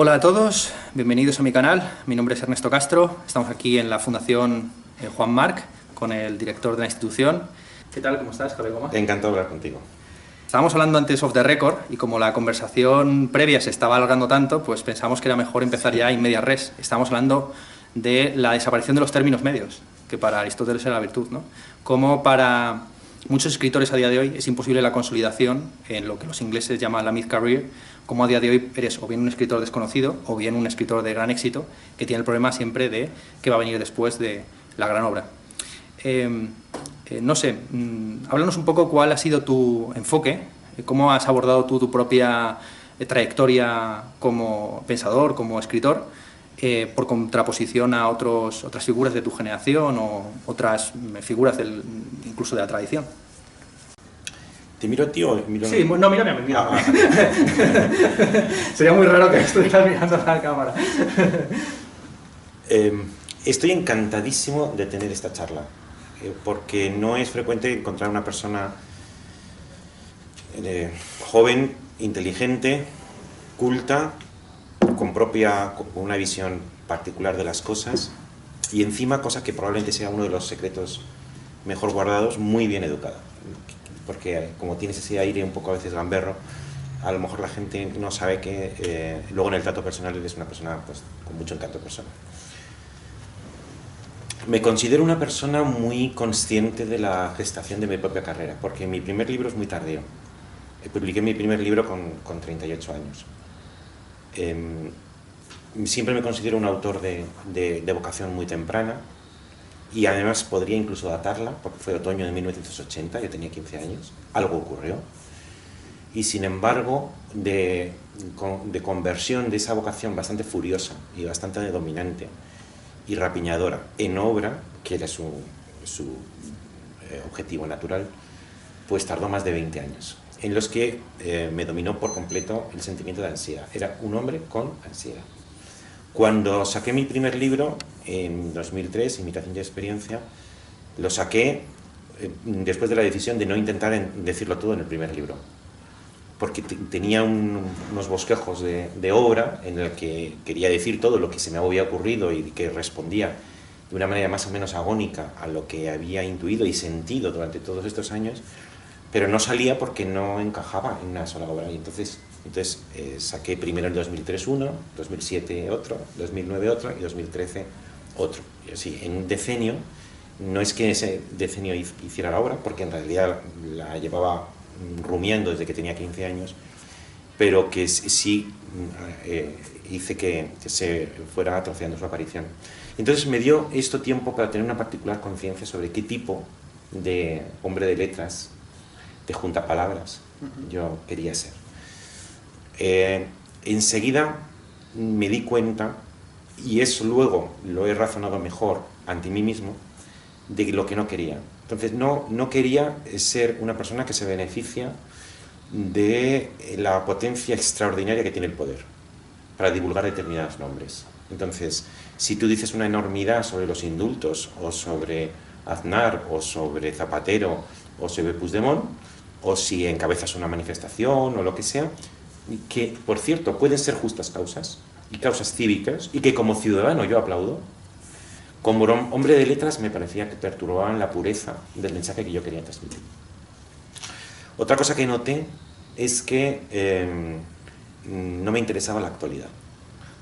Hola a todos, bienvenidos a mi canal. Mi nombre es Ernesto Castro. Estamos aquí en la Fundación Juan Marc con el director de la institución. ¿Qué tal? ¿Cómo estás, Javier Goma? Encantado de hablar contigo. Estábamos hablando antes off the record y como la conversación previa se estaba alargando tanto, pues pensamos que era mejor empezar ya in medias res. Estamos hablando de la desaparición de los términos medios, que para Aristóteles era la virtud, ¿no? Como para muchos escritores a día de hoy es imposible la consolidación en lo que los ingleses llaman la mid-career, como a día de hoy eres o bien un escritor desconocido o bien un escritor de gran éxito que tiene el problema siempre de qué va a venir después de la gran obra. No sé, háblanos un poco cuál ha sido tu enfoque, cómo has abordado tú tu propia trayectoria como pensador, como escritor, por contraposición a otras figuras de tu generación o otras figuras incluso de la tradición. ¿Te miro a ti o miro a mí? Sí, no, mírame a mí. Sería muy raro que estuvieras mirando a la cámara. Estoy encantadísimo de tener esta charla, porque no es frecuente encontrar una persona joven, inteligente, culta, con una visión particular de las cosas y encima, cosa que probablemente sea uno de los secretos mejor guardados, muy bien educada. Porque como tienes ese aire un poco a veces gamberro, a lo mejor la gente no sabe que luego en el trato personal eres una persona pues, con mucho encanto personal. Me considero una persona muy consciente de la gestación de mi propia carrera, porque mi primer libro es muy tardío. Publiqué mi primer libro con 38 años. Siempre me considero un autor de vocación muy temprana y además podría incluso datarla, porque fue otoño de 1980, yo tenía 15 años, algo ocurrió. Y sin embargo, de conversión de esa vocación bastante furiosa y bastante dominante y rapiñadora en obra, que era su objetivo natural, pues tardó más de 20 años, en los que me dominó por completo el sentimiento de ansiedad. Era un hombre con ansiedad. Cuando saqué mi primer libro, en 2003, Imitación y Experiencia, lo saqué después de la decisión de no intentar decirlo todo en el primer libro, porque tenía unos bosquejos de obra en el que quería decir todo lo que se me había ocurrido y que respondía de una manera más o menos agónica a lo que había intuido y sentido durante todos estos años, pero no salía porque no encajaba en una sola obra. Y entonces saqué primero en 2003 uno, 2007 otro, 2009 otro y 2013 otro. Y así, en un decenio, no es que ese decenio hiciera la obra, porque en realidad la llevaba rumiando desde que tenía 15 años, pero que sí hice que se fuera atrofiando su aparición. Entonces me dio esto tiempo para tener una particular conciencia sobre qué tipo de hombre de letras, de juntapalabras, yo quería ser. Enseguida me di cuenta, y eso luego lo he razonado mejor ante mí mismo, de lo que no quería. Entonces no quería ser una persona que se beneficia de la potencia extraordinaria que tiene el poder para divulgar determinados nombres. Entonces, si tú dices una enormidad sobre los indultos, o sobre Aznar, o sobre Zapatero, o sobre Puigdemont, o si encabezas una manifestación o lo que sea, que, por cierto, pueden ser justas causas, y causas cívicas, y que como ciudadano yo aplaudo, como hombre de letras me parecía que perturbaban la pureza del mensaje que yo quería transmitir. Otra cosa que noté es que no me interesaba la actualidad.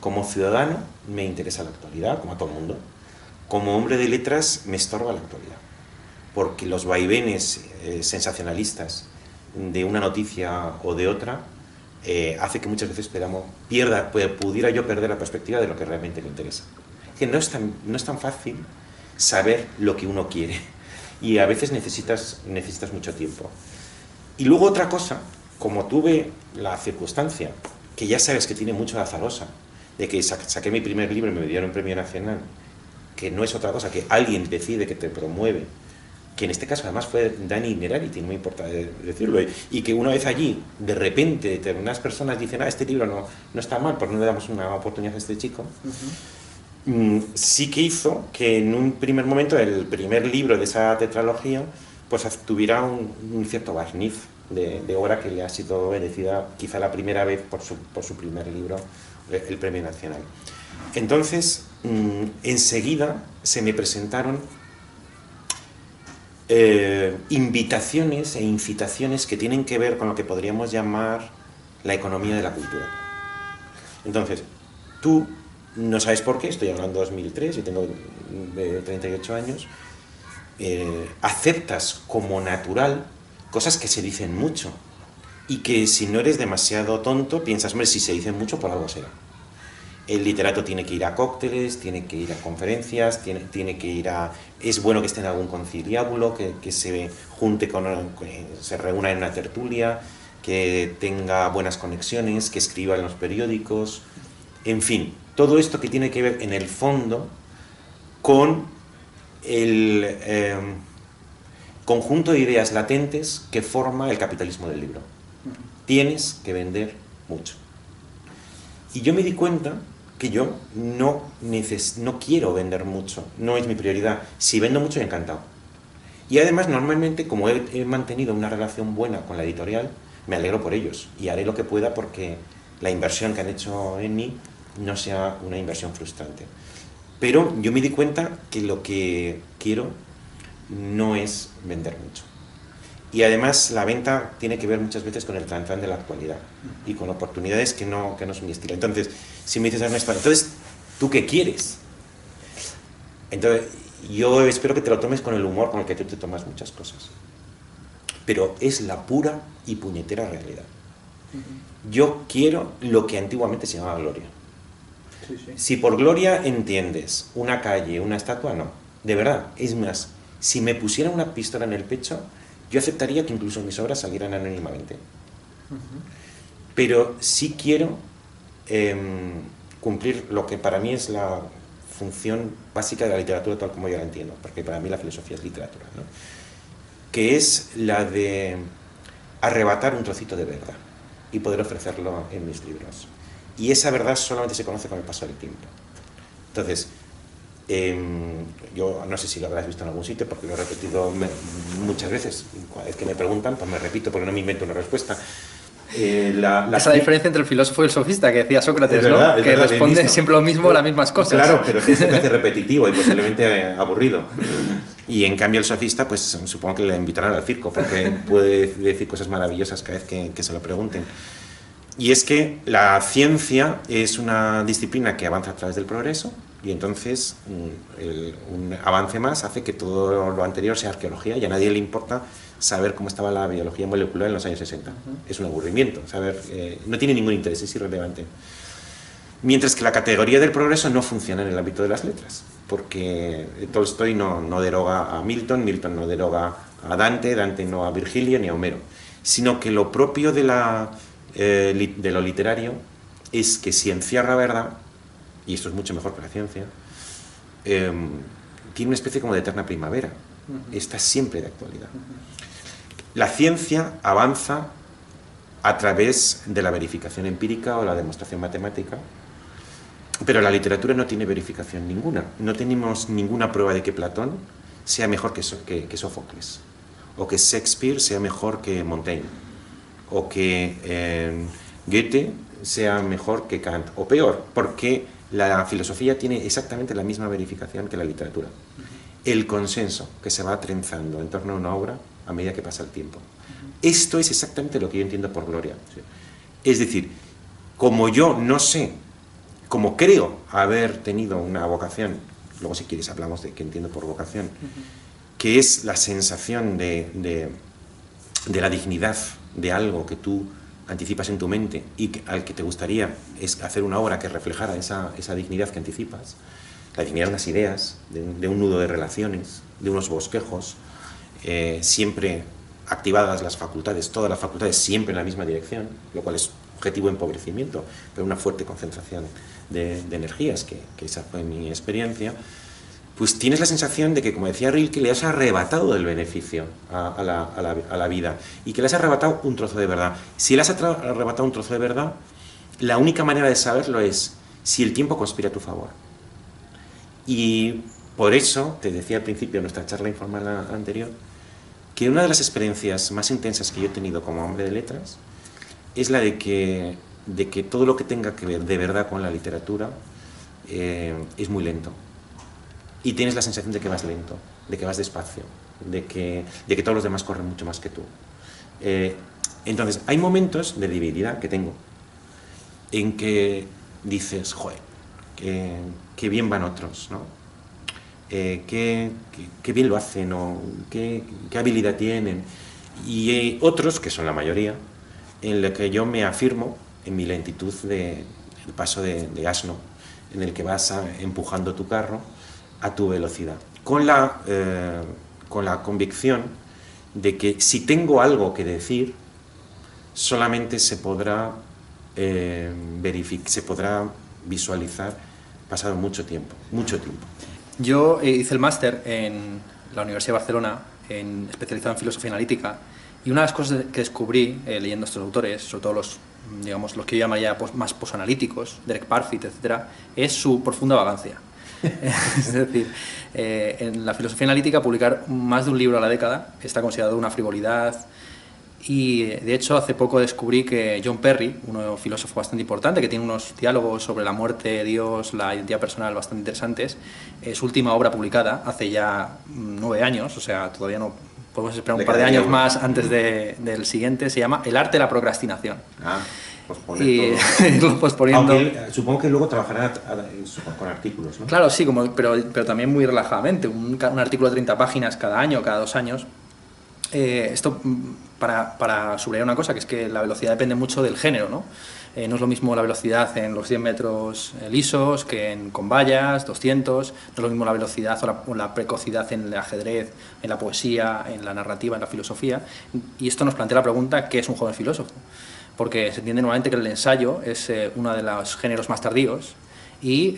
Como ciudadano me interesa la actualidad, como a todo el mundo. Como hombre de letras me estorba la actualidad, porque los vaivenes sensacionalistas de una noticia o de otra hace que muchas veces pudiera yo perder la perspectiva de lo que realmente me interesa. Que no es tan fácil saber lo que uno quiere y a veces necesitas mucho tiempo. Y luego otra cosa, como tuve la circunstancia, que ya sabes que tiene mucho de azarosa, de que saqué mi primer libro y me dieron un premio nacional, que no es otra cosa que alguien decide que te promueve, que en este caso además fue Dani Nerarity, no me importa decirlo, y que una vez allí, de repente, determinadas personas dicen, este libro no está mal, porque no le damos una oportunidad a este chico, sí que hizo que en un primer momento el primer libro de esa tetralogía pues tuviera un cierto barniz de obra que le ha sido bendecida quizá la primera vez por su primer libro el premio nacional. Entonces, enseguida se me presentaron invitaciones e incitaciones que tienen que ver con lo que podríamos llamar la economía de la cultura. Entonces, tú no sabes por qué, estoy hablando de 2003, yo tengo 38 años, aceptas como natural cosas que se dicen mucho y que si no eres demasiado tonto piensas, hombre, si se dicen mucho por algo será. El literato tiene que ir a cócteles, tiene que ir a conferencias, tiene que ir a... Es bueno que esté en algún conciliábulo, que se junte se reúna en una tertulia, que tenga buenas conexiones, que escriba en los periódicos, en fin, todo esto que tiene que ver en el fondo con el conjunto de ideas latentes que forma el capitalismo del libro. Tienes que vender mucho. Y yo me di cuenta que yo no quiero vender mucho, no es mi prioridad. Si vendo mucho, encantado. Y además, normalmente, como he mantenido una relación buena con la editorial, me alegro por ellos y haré lo que pueda porque la inversión que han hecho en mí no sea una inversión frustrante. Pero yo me di cuenta que lo que quiero no es vender mucho. Y además la venta tiene que ver muchas veces con el tran-tran de la actualidad y con oportunidades que no son mi estilo. Entonces, si me dices, Ernesto, entonces, ¿tú qué quieres? Entonces, yo espero que te lo tomes con el humor con el que tú te tomas muchas cosas. Pero es la pura y puñetera realidad. Yo quiero lo que antiguamente se llamaba gloria. Sí, sí. Si por gloria entiendes una calle, una estatua, no. De verdad, es más, si me pusieran una pistola en el pecho, yo aceptaría que incluso mis obras salieran anónimamente. Pero sí quiero cumplir lo que para mí es la función básica de la literatura tal como yo la entiendo, porque para mí la filosofía es literatura, ¿no? Que es la de arrebatar un trocito de verdad y poder ofrecerlo en mis libros. Y esa verdad solamente se conoce con el paso del tiempo. Entonces, yo no sé si lo habrás visto en algún sitio, porque lo he repetido muchas veces. Cada vez que me preguntan, pues me repito, porque no me invento una respuesta. Esa diferencia entre el filósofo y el sofista que decía Sócrates, verdad, ¿no? Que responde siempre lo mismo, las mismas cosas. Claro, pero eso te hace repetitivo y posiblemente aburrido. Y en cambio el sofista, pues supongo que le invitarán al circo, porque puede decir cosas maravillosas cada vez que se lo pregunten. Y es que la ciencia es una disciplina que avanza a través del progreso, y entonces un avance más hace que todo lo anterior sea arqueología, y a nadie le importa saber cómo estaba la biología molecular en los años 60. Es un aburrimiento, no tiene ningún interés, es irrelevante. Mientras que la categoría del progreso no funciona en el ámbito de las letras, porque Tolstoy no deroga a Milton, Milton no deroga a Dante, Dante no a Virgilio ni a Homero, sino que lo propio de lo literario es que si encierra verdad, y esto es mucho mejor que la ciencia, tiene una especie como de eterna primavera, está siempre de actualidad. La ciencia avanza a través de la verificación empírica o la demostración matemática, pero la literatura no tiene verificación ninguna. No tenemos ninguna prueba de que Platón sea mejor que Sófocles, o que Shakespeare sea mejor que Montaigne, o que Goethe sea mejor que Kant, o peor, porque la filosofía tiene exactamente la misma verificación que la literatura. El consenso que se va trenzando en torno a una obra a medida que pasa el tiempo. Esto es exactamente lo que yo entiendo por gloria. Es decir, como yo no sé, como creo haber tenido una vocación, luego si quieres hablamos de qué entiendo por vocación, que es la sensación de la dignidad de algo que tú anticipas en tu mente y al que te gustaría es hacer una obra que reflejara esa dignidad que anticipas, la dignidad de unas ideas, de un nudo de relaciones, de unos bosquejos, siempre activadas las facultades, todas las facultades siempre en la misma dirección, lo cual es objetivo de empobrecimiento, pero una fuerte concentración de energías, que esa fue mi experiencia, pues tienes la sensación de que, como decía Rilke, le has arrebatado el beneficio a la vida y que le has arrebatado un trozo de verdad. Si le has arrebatado un trozo de verdad, la única manera de saberlo es si el tiempo conspira a tu favor. Y por eso, te decía al principio de nuestra charla informal anterior, que una de las experiencias más intensas que yo he tenido como hombre de letras es la de que de que todo lo que tenga que ver de verdad con la literatura es muy lento. Y tienes la sensación de que vas lento, de que vas despacio, de que todos los demás corren mucho más que tú. Entonces, hay momentos de debilidad que tengo en que dices, joder, qué bien van otros, ¿no? Qué bien lo hacen, o qué habilidad tienen. Y otros, que son la mayoría, en los que yo me afirmo en mi lentitud el paso de asno, en el que vas empujando tu carro a tu velocidad, con la convicción de que si tengo algo que decir, solamente se podrá se podrá visualizar pasado mucho tiempo, mucho tiempo. Yo hice el máster en la Universidad de Barcelona, especializado en filosofía analítica, y una de las cosas que descubrí leyendo estos autores, sobre todo los que yo llamaría más posanalíticos, Derek Parfit, etc., es su profunda vagancia. Es decir, en la filosofía analítica publicar más de un libro a la década está considerado una frivolidad. Y de hecho hace poco descubrí que John Perry, un filósofo bastante importante que tiene unos diálogos sobre la muerte, Dios, la identidad personal bastante interesantes, su última obra publicada hace ya 9 años, o sea, todavía no podemos esperar un par de años más antes del siguiente, se llama El arte de la procrastinación. Lo posponiendo. Aunque supongo que luego trabajará con artículos, ¿no? Claro, sí, pero también muy relajadamente, un artículo de 30 páginas cada año, cada 2 años. Esto para subrayar una cosa, que es que la velocidad depende mucho del género, ¿no? No es lo mismo la velocidad en los 100 metros lisos que con vallas, 200, no es lo mismo la velocidad o la precocidad en el ajedrez, en la poesía, en la narrativa, en la filosofía, y esto nos plantea la pregunta, ¿qué es un joven filósofo? Porque se entiende normalmente que el ensayo es uno de los géneros más tardíos, y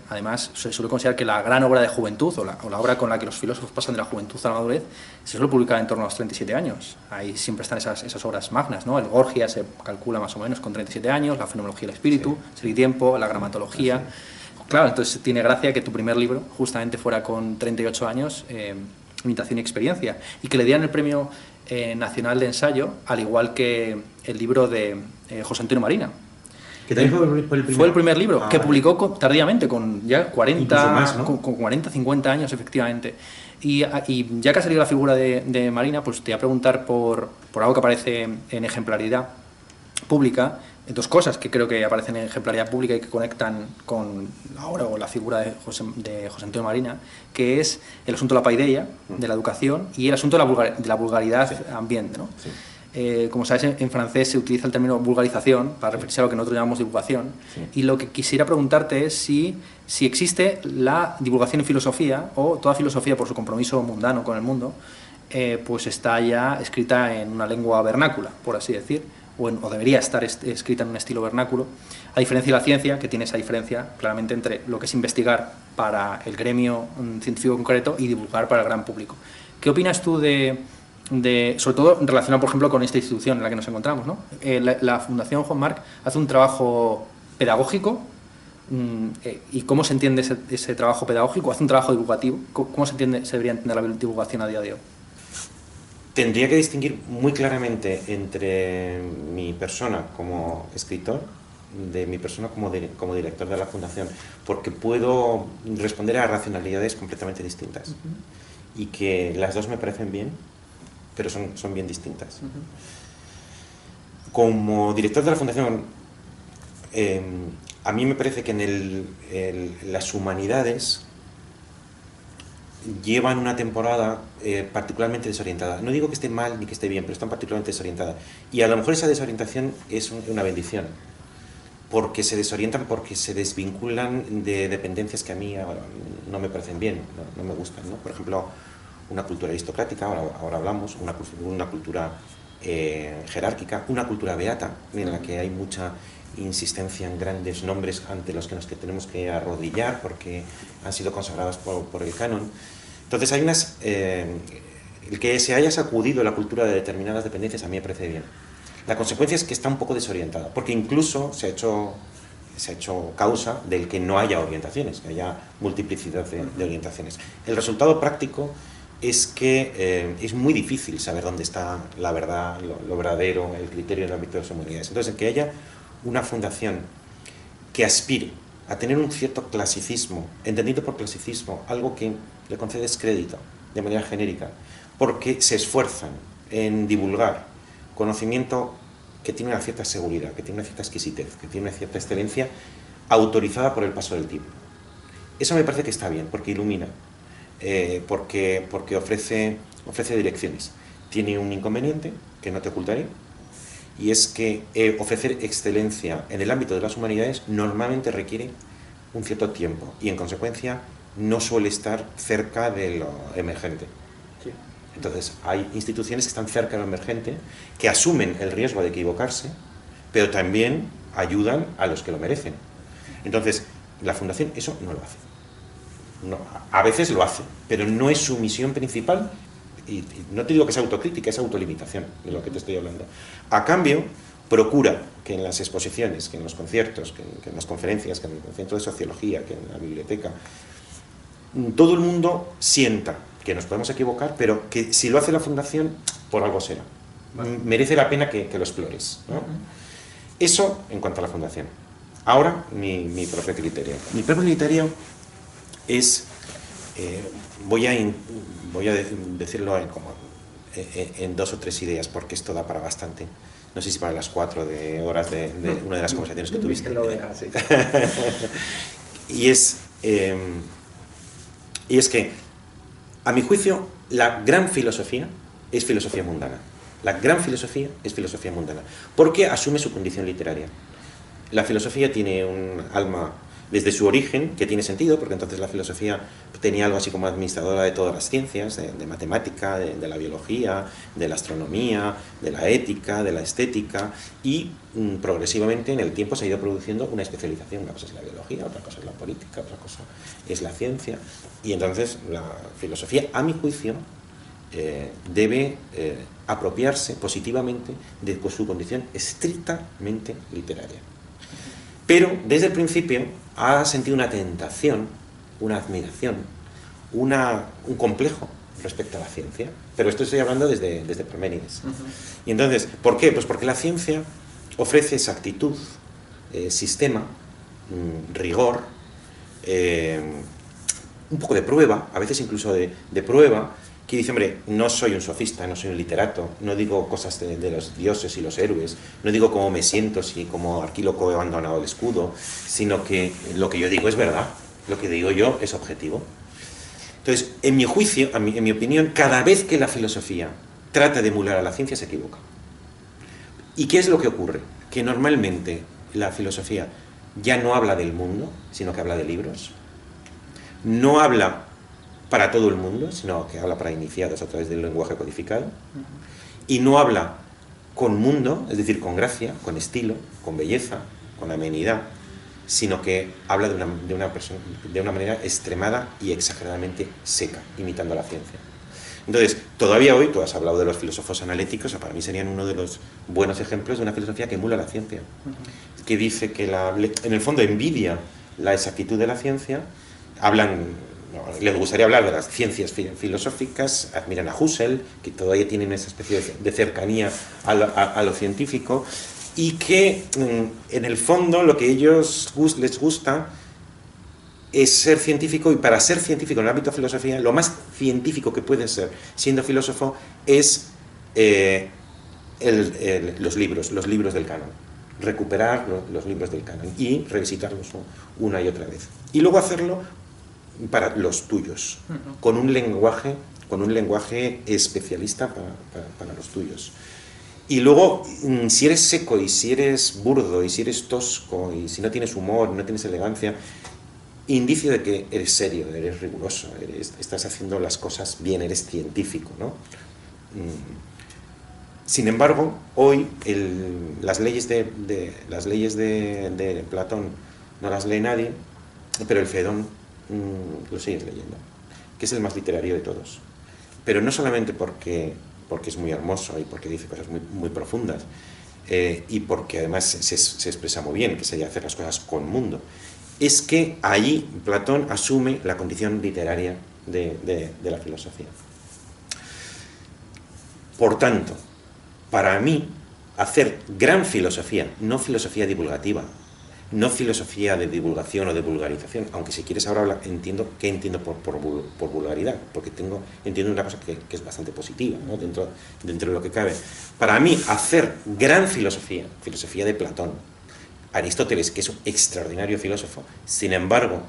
además se suele considerar que la gran obra de juventud o la obra con la que los filósofos pasan de la juventud a la madurez se suele publicar en torno a los 37 años. Ahí siempre están esas obras magnas, ¿no? El Gorgia se calcula más o menos con 37 años, la fenomenología del espíritu, Ser y tiempo, la gramatología. Claro, entonces tiene gracia que tu primer libro justamente fuera con 38 años, Imitación y experiencia, y que le dieran el premio nacional de ensayo, al igual que el libro de José Antonio Marina. Que también fue el primer libro, que publicó tardíamente, con ya 40, más, ¿no? con 40, 50 años, efectivamente. Y ya que ha salido la figura de Marina, pues te voy a preguntar por algo que aparece en ejemplaridad pública, 2 cosas que creo que aparecen en ejemplaridad pública y que conectan con la obra o la figura de José Antonio Marina, que es el asunto de la paideia, de la educación, y el asunto de la vulgaridad ambiente, ¿no? Sí. Como sabes, en francés se utiliza el término vulgarización para referirse a lo que nosotros llamamos divulgación. Sí. Y lo que quisiera preguntarte es si existe la divulgación en filosofía, o toda filosofía por su compromiso mundano con el mundo, pues está ya escrita en una lengua vernácula, por así decir, o debería estar escrita en un estilo vernáculo, a diferencia de la ciencia, que tiene esa diferencia claramente entre lo que es investigar para el gremio científico concreto y divulgar para el gran público. ¿Qué opinas tú sobre todo relacionado, por ejemplo, con esta institución en la que nos encontramos, ¿no? La Fundación Juan March hace un trabajo pedagógico, y ¿cómo se entiende ese trabajo pedagógico? Hace un trabajo divulgativo. ¿Cómo se debería entender la divulgación a día de hoy? Tendría que distinguir muy claramente entre mi persona como escritor de mi persona como director de la Fundación, porque puedo responder a racionalidades completamente distintas, y que las dos me parecen bien, pero son bien distintas. Como director de la Fundación, a mí me parece que en las humanidades llevan una temporada particularmente desorientada. No digo que esté mal ni que esté bien, pero están particularmente desorientadas. Y a lo mejor esa desorientación es una bendición, porque se desorientan, porque se desvinculan de dependencias que a mí no me parecen bien, no me gustan, ¿no? Por ejemplo, una cultura aristocrática, ahora hablamos, una cultura jerárquica, una cultura beata, en la que hay mucha insistencia en grandes nombres ante los que nos tenemos que arrodillar porque han sido consagrados por el canon. Entonces hay el que se haya sacudido la cultura de determinadas dependencias a mí me parece bien. La consecuencia es que está un poco desorientada, porque incluso se ha hecho causa del que no haya orientaciones, que haya multiplicidad de orientaciones. El resultado práctico es que es muy difícil saber dónde está la verdad, lo verdadero, el criterio en el ámbito de las humanidades. Entonces, el que haya una fundación que aspire a tener un cierto clasicismo, entendido por clasicismo, algo que le concedes crédito de manera genérica, porque se esfuerzan en divulgar conocimiento que tiene una cierta seguridad, que tiene una cierta exquisitez, que tiene una cierta excelencia autorizada por el paso del tiempo. Eso me parece que está bien, porque ilumina, porque ofrece direcciones. Tiene un inconveniente, que no te ocultaré, y es que ofrecer excelencia en el ámbito de las humanidades normalmente requiere un cierto tiempo, y en consecuencia no suele estar cerca de lo emergente. Sí. Entonces hay instituciones que están cerca de lo emergente, que asumen el riesgo de equivocarse, pero también ayudan a los que lo merecen. Entonces, la Fundación eso no lo hace. No, a veces lo hace, pero no es su misión principal, y no te digo que sea autocrítica, es autolimitación de lo que te estoy hablando. A cambio, procura que en las exposiciones, que en los conciertos, que en las conferencias, que en el centro de sociología, que en la biblioteca, todo el mundo sienta que nos podemos equivocar, pero que si lo hace la Fundación, por algo será. Vale. Merece la pena que lo explores, ¿no? Eso en cuanto a la Fundación. Ahora, mi propio criterio. Mi propio criterio es, voy a decirlo en 2 o 3 ideas, porque esto da para bastante. No sé si para las 4 horas de una de las conversaciones que tuviste. Y es que, a mi juicio, la gran filosofía es filosofía mundana. La gran filosofía es filosofía mundana, porque asume su condición literaria. La filosofía tiene un alma desde su origen, que tiene sentido, porque entonces la filosofía tenía algo así como administradora de todas las ciencias, de matemática, de la biología, de la astronomía, de la ética, de la estética, y progresivamente en el tiempo se ha ido produciendo una especialización. Una cosa es la biología, otra cosa es la política, otra cosa es la ciencia, y entonces la filosofía, a mi juicio, debe apropiarse positivamente de su condición estrictamente literaria. Pero desde el principio ha sentido una tentación, una admiración, un complejo respecto a la ciencia. Pero esto estoy hablando desde Parménides. Y entonces, ¿por qué? Pues porque la ciencia ofrece exactitud, sistema, rigor, un poco de prueba, a veces incluso de prueba, que dice, hombre, no soy un sofista, no soy un literato, no digo cosas de los dioses y los héroes, no digo cómo me siento si como Arquíloco he abandonado el escudo, sino que lo que yo digo es verdad, lo que digo yo es objetivo. Entonces, en mi juicio, en mi opinión, cada vez que la filosofía trata de emular a la ciencia se equivoca. ¿Y qué es lo que ocurre? Que normalmente la filosofía ya no habla del mundo, sino que habla de libros, no habla para todo el mundo, sino que habla para iniciados a través del lenguaje codificado, y no habla con mundo, es decir, con gracia, con estilo, con belleza, con amenidad, sino que habla de una manera extremada y exageradamente seca, imitando a la ciencia. Entonces, todavía hoy, tú has hablado de los filósofos analíticos, para mí serían uno de los buenos ejemplos de una filosofía que emula la ciencia, que dice que en el fondo envidia la exactitud de la ciencia, les gustaría hablar de las ciencias filosóficas, admiran a Husserl, que todavía tienen esa especie de cercanía a lo científico, y que en el fondo lo que a ellos les gusta es ser científico, y para ser científico en el ámbito de filosofía, lo más científico que puede ser siendo filósofo es los libros del canon, recuperar los libros del canon y revisitarlos una y otra vez. Y luego hacerlo para los tuyos, con un lenguaje especialista para los tuyos. Y luego, si eres seco y si eres burdo y si eres tosco y si no tienes humor, no tienes elegancia, indicio de que eres serio, eres riguroso, estás haciendo las cosas bien, eres científico, ¿no? Sin embargo, hoy las leyes de Platón no las lee nadie, pero el Fedón lo sigues leyendo, que es el más literario de todos. Pero no solamente porque es muy hermoso y porque dice cosas muy, muy profundas, y porque además se expresa muy bien, que sería hacer las cosas con mundo, es que ahí Platón asume la condición literaria de la filosofía. Por tanto, para mí, hacer gran filosofía, no filosofía divulgativa, no filosofía de divulgación o de vulgarización, aunque si quieres ahora hablar, entiendo por vulgaridad, porque entiendo una cosa que es bastante positiva, ¿no? dentro de lo que cabe. Para mí, hacer gran filosofía, filosofía de Platón, Aristóteles, que es un extraordinario filósofo, sin embargo,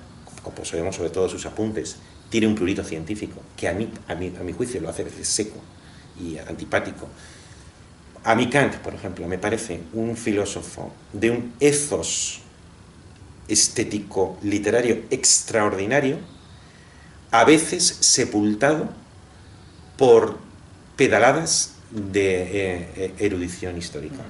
como sabemos sobre todo sus apuntes, tiene un prurito científico, que a mi juicio lo hace a veces seco y antipático. A mí Kant, por ejemplo, me parece un filósofo de un ethos estético, literario extraordinario, a veces sepultado por pedaladas de erudición histórica.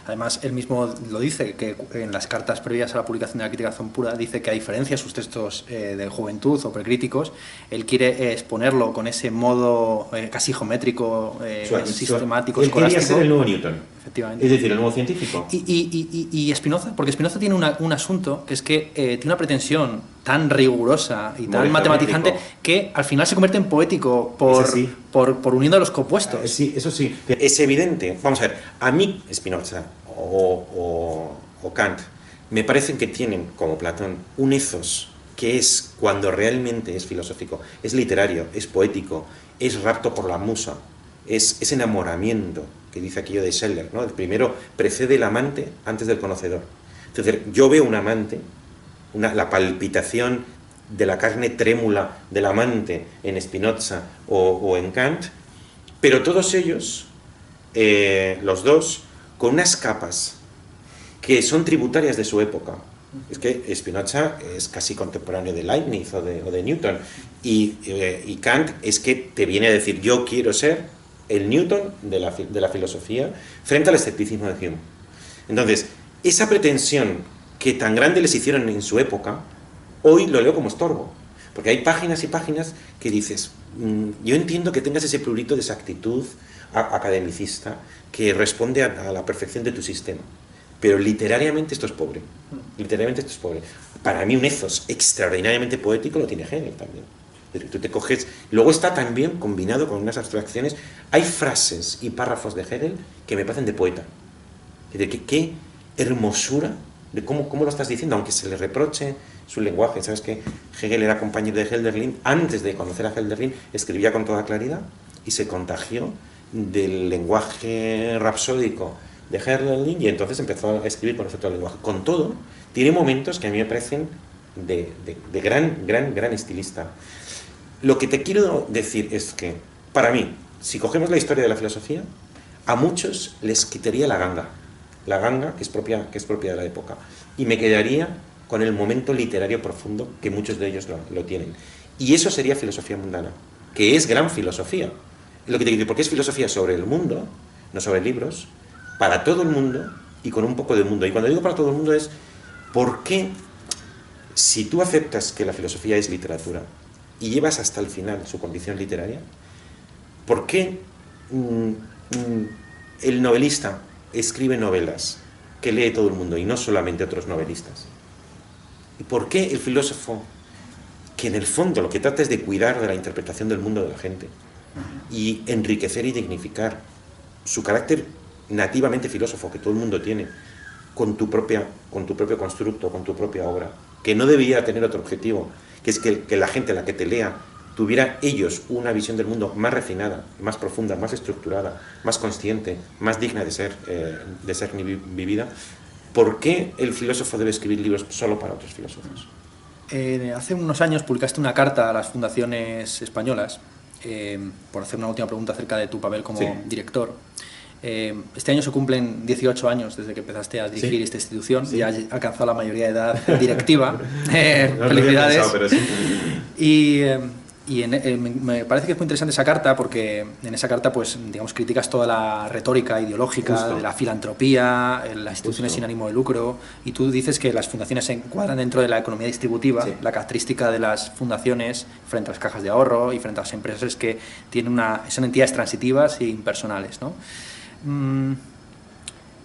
Además, él mismo lo dice, que en las cartas previas a la publicación de la Crítica de Razón Pura, dice que a diferencia de sus textos de juventud o precríticos, él quiere exponerlo con ese modo casi geométrico, sistemático, él quería ser el nuevo Newton. Efectivamente. Es decir, el nuevo científico. Y Spinoza, porque Spinoza tiene un asunto, que es que tiene una pretensión tan rigurosa y tan matematizante que al final se convierte en poético por uniendo a los compuestos. Sí, eso sí. Es evidente. Vamos a ver, a mí Spinoza o Kant me parecen que tienen, como Platón, un ethos que es, cuando realmente es filosófico, es literario, es poético, es rapto por la musa, es enamoramiento, que dice aquello de Scheller, ¿no? Primero precede el amante antes del conocedor. Entonces, yo veo un amante, la palpitación de la carne trémula del amante en Spinoza o en Kant, pero todos ellos, los dos, con unas capas que son tributarias de su época. Es que Spinoza es casi contemporáneo de Leibniz o de Newton, y Kant es que te viene a decir: yo quiero ser el Newton de la filosofía frente al escepticismo de Hume. Entonces, esa pretensión que tan grande les hicieron en su época, hoy lo leo como estorbo, porque hay páginas y páginas que dices, yo entiendo que tengas ese prurito de exactitud academicista que responde a la perfección de tu sistema, pero literariamente esto es pobre. Literariamente esto es pobre. Para mí un ethos extraordinariamente poético lo tiene Hegel también. Tú te coges, luego está también combinado con unas abstracciones. Hay frases y párrafos de Hegel que me parecen de poeta. De qué hermosura, de cómo lo estás diciendo, aunque se le reproche su lenguaje. ¿Sabes que Hegel era compañero de Hölderlin? Antes de conocer a Hölderlin escribía con toda claridad y se contagió del lenguaje rapsódico de Hölderlin y entonces empezó a escribir con efecto del lenguaje. Con todo, tiene momentos que a mí me parecen de gran estilista. Lo que te quiero decir es que, para mí, si cogemos la historia de la filosofía, a muchos les quitaría la ganga que es propia de la época, y me quedaría con el momento literario profundo que muchos de ellos lo tienen. Y eso sería filosofía mundana, que es gran filosofía. Lo que te quiero decir, porque es filosofía sobre el mundo, no sobre libros, para todo el mundo y con un poco de mundo. Y cuando digo para todo el mundo es, ¿por qué, si tú aceptas que la filosofía es literatura y llevas hasta el final su condición literaria, ¿por qué el novelista escribe novelas que lee todo el mundo y no solamente otros novelistas? ¿Y por qué el filósofo, que en el fondo lo que trata es de cuidar de la interpretación del mundo de la gente y enriquecer y dignificar su carácter nativamente filósofo que todo el mundo tiene, con tu propio constructo, con tu propia obra, que no debía tener otro objetivo, que es que la gente a la que te lea tuviera ellos una visión del mundo más refinada, más profunda, más estructurada, más consciente, más digna de ser vivida? ¿Por qué el filósofo debe escribir libros solo para otros filósofos? Hace unos años publicaste una carta a las fundaciones españolas, por hacer una última pregunta acerca de tu papel como director. Este año se cumplen 18 años desde que empezaste a dirigir esta institución, ya has alcanzado la mayoría de edad directiva. Felicidades. Pensado, pero sí. Me parece que es muy interesante esa carta, porque en esa carta, pues, digamos, criticas toda la retórica ideológica de la filantropía, las instituciones sin ánimo de lucro, y tú dices que las fundaciones se encuadran dentro de la economía distributiva. La característica de las fundaciones frente a las cajas de ahorro y frente a las empresas es que son entidades transitivas e impersonales, ¿no?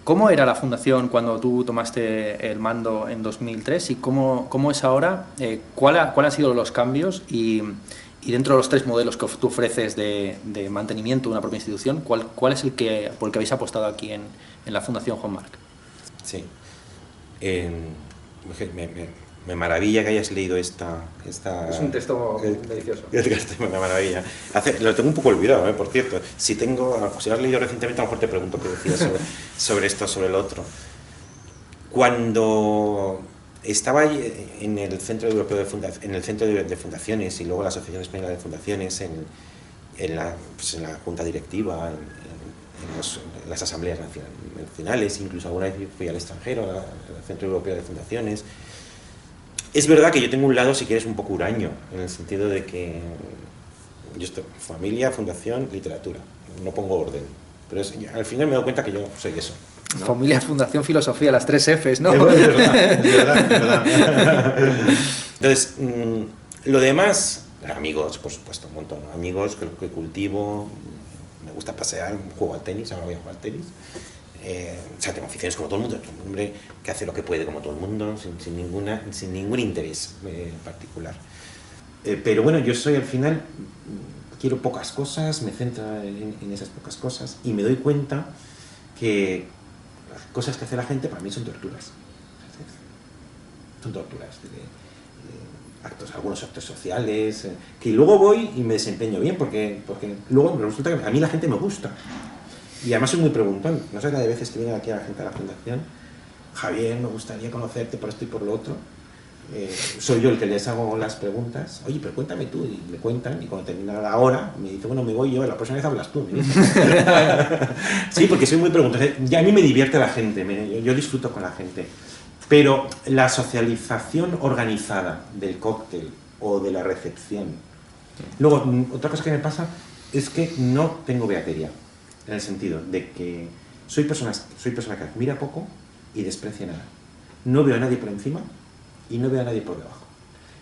¿Cómo era la fundación cuando tú tomaste el mando en 2003 y cómo es ahora? ¿Cuál han sido los cambios y Y dentro de los 3 modelos que tú ofreces de mantenimiento de una propia institución, ¿cuál es por el que habéis apostado aquí en la Fundación Juan Marc? Sí. Me maravilla que hayas leído esta... Es un texto delicioso. Me maravilla. Lo tengo un poco olvidado, por cierto. Si lo has leído recientemente, a lo mejor te pregunto qué decías sobre esto, sobre el otro. Cuando estaba en el Centro Europeo de Fundaciones y luego la Asociación Española de Fundaciones, en la Junta Directiva, en las asambleas nacionales, incluso alguna vez fui al extranjero, al Centro Europeo de Fundaciones. Es verdad que yo tengo un lado, si quieres, un poco huraño, en el sentido de que yo estoy familia, fundación, literatura, no pongo orden, pero al final me doy cuenta que yo soy eso, ¿no? Familia, fundación, filosofía, las 3 Fs, ¿no? Es verdad. Entonces, lo demás, amigos, por supuesto, un montón, amigos que cultivo, me gusta pasear, juego al tenis, ahora voy a jugar al tenis. O sea, tengo aficiones como todo el mundo, un hombre que hace lo que puede como todo el mundo, sin ningún interés particular. Pero bueno, yo soy al final, quiero pocas cosas, me centro en esas pocas cosas y me doy cuenta que las cosas que hace la gente para mí son torturas. Son torturas, algunos actos sociales, que luego voy y me desempeño bien, porque luego resulta que a mí la gente me gusta. Y además soy muy preguntón, no sé la de veces que viene aquí a la gente a la fundación, Javier, me gustaría conocerte por esto y por lo otro. Soy yo el que les hago las preguntas, oye, pero cuéntame tú, y me cuentan, y cuando termina la hora, me dice, bueno, me voy yo, la próxima vez hablas tú. Sí, porque soy muy preguntón, ya a mí me divierte la gente, yo disfruto con la gente, pero la socialización organizada del cóctel o de la recepción. Luego, otra cosa que me pasa es que no tengo beatería. En el sentido de que soy persona que admira poco y desprecia nada. No veo a nadie por encima y no veo a nadie por debajo.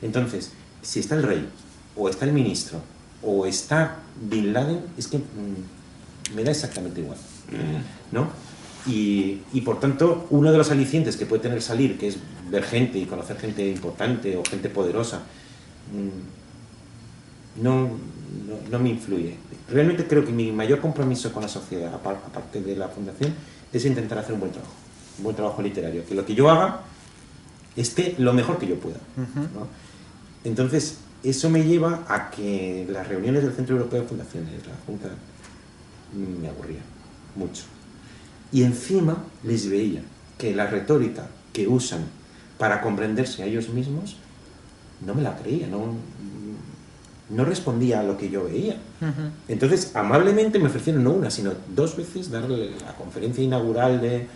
Entonces, si está el rey, o está el ministro, o está Bin Laden, es que me da exactamente igual, ¿no? Y por tanto, uno de los alicientes que puede tener salir, que es ver gente y conocer gente importante o gente poderosa, no me influye. Realmente creo que mi mayor compromiso con la sociedad, aparte de la fundación, es intentar hacer un buen trabajo literario, que lo que yo haga esté lo mejor que yo pueda, ¿no? Entonces, eso me lleva a que las reuniones del Centro Europeo de Fundaciones, la Junta, me aburría mucho. Y encima les veía que la retórica que usan para comprenderse a ellos mismos, no me la creía, no respondía a lo que yo veía. Entonces, amablemente me ofrecieron no una, sino 2 veces darle la conferencia inaugural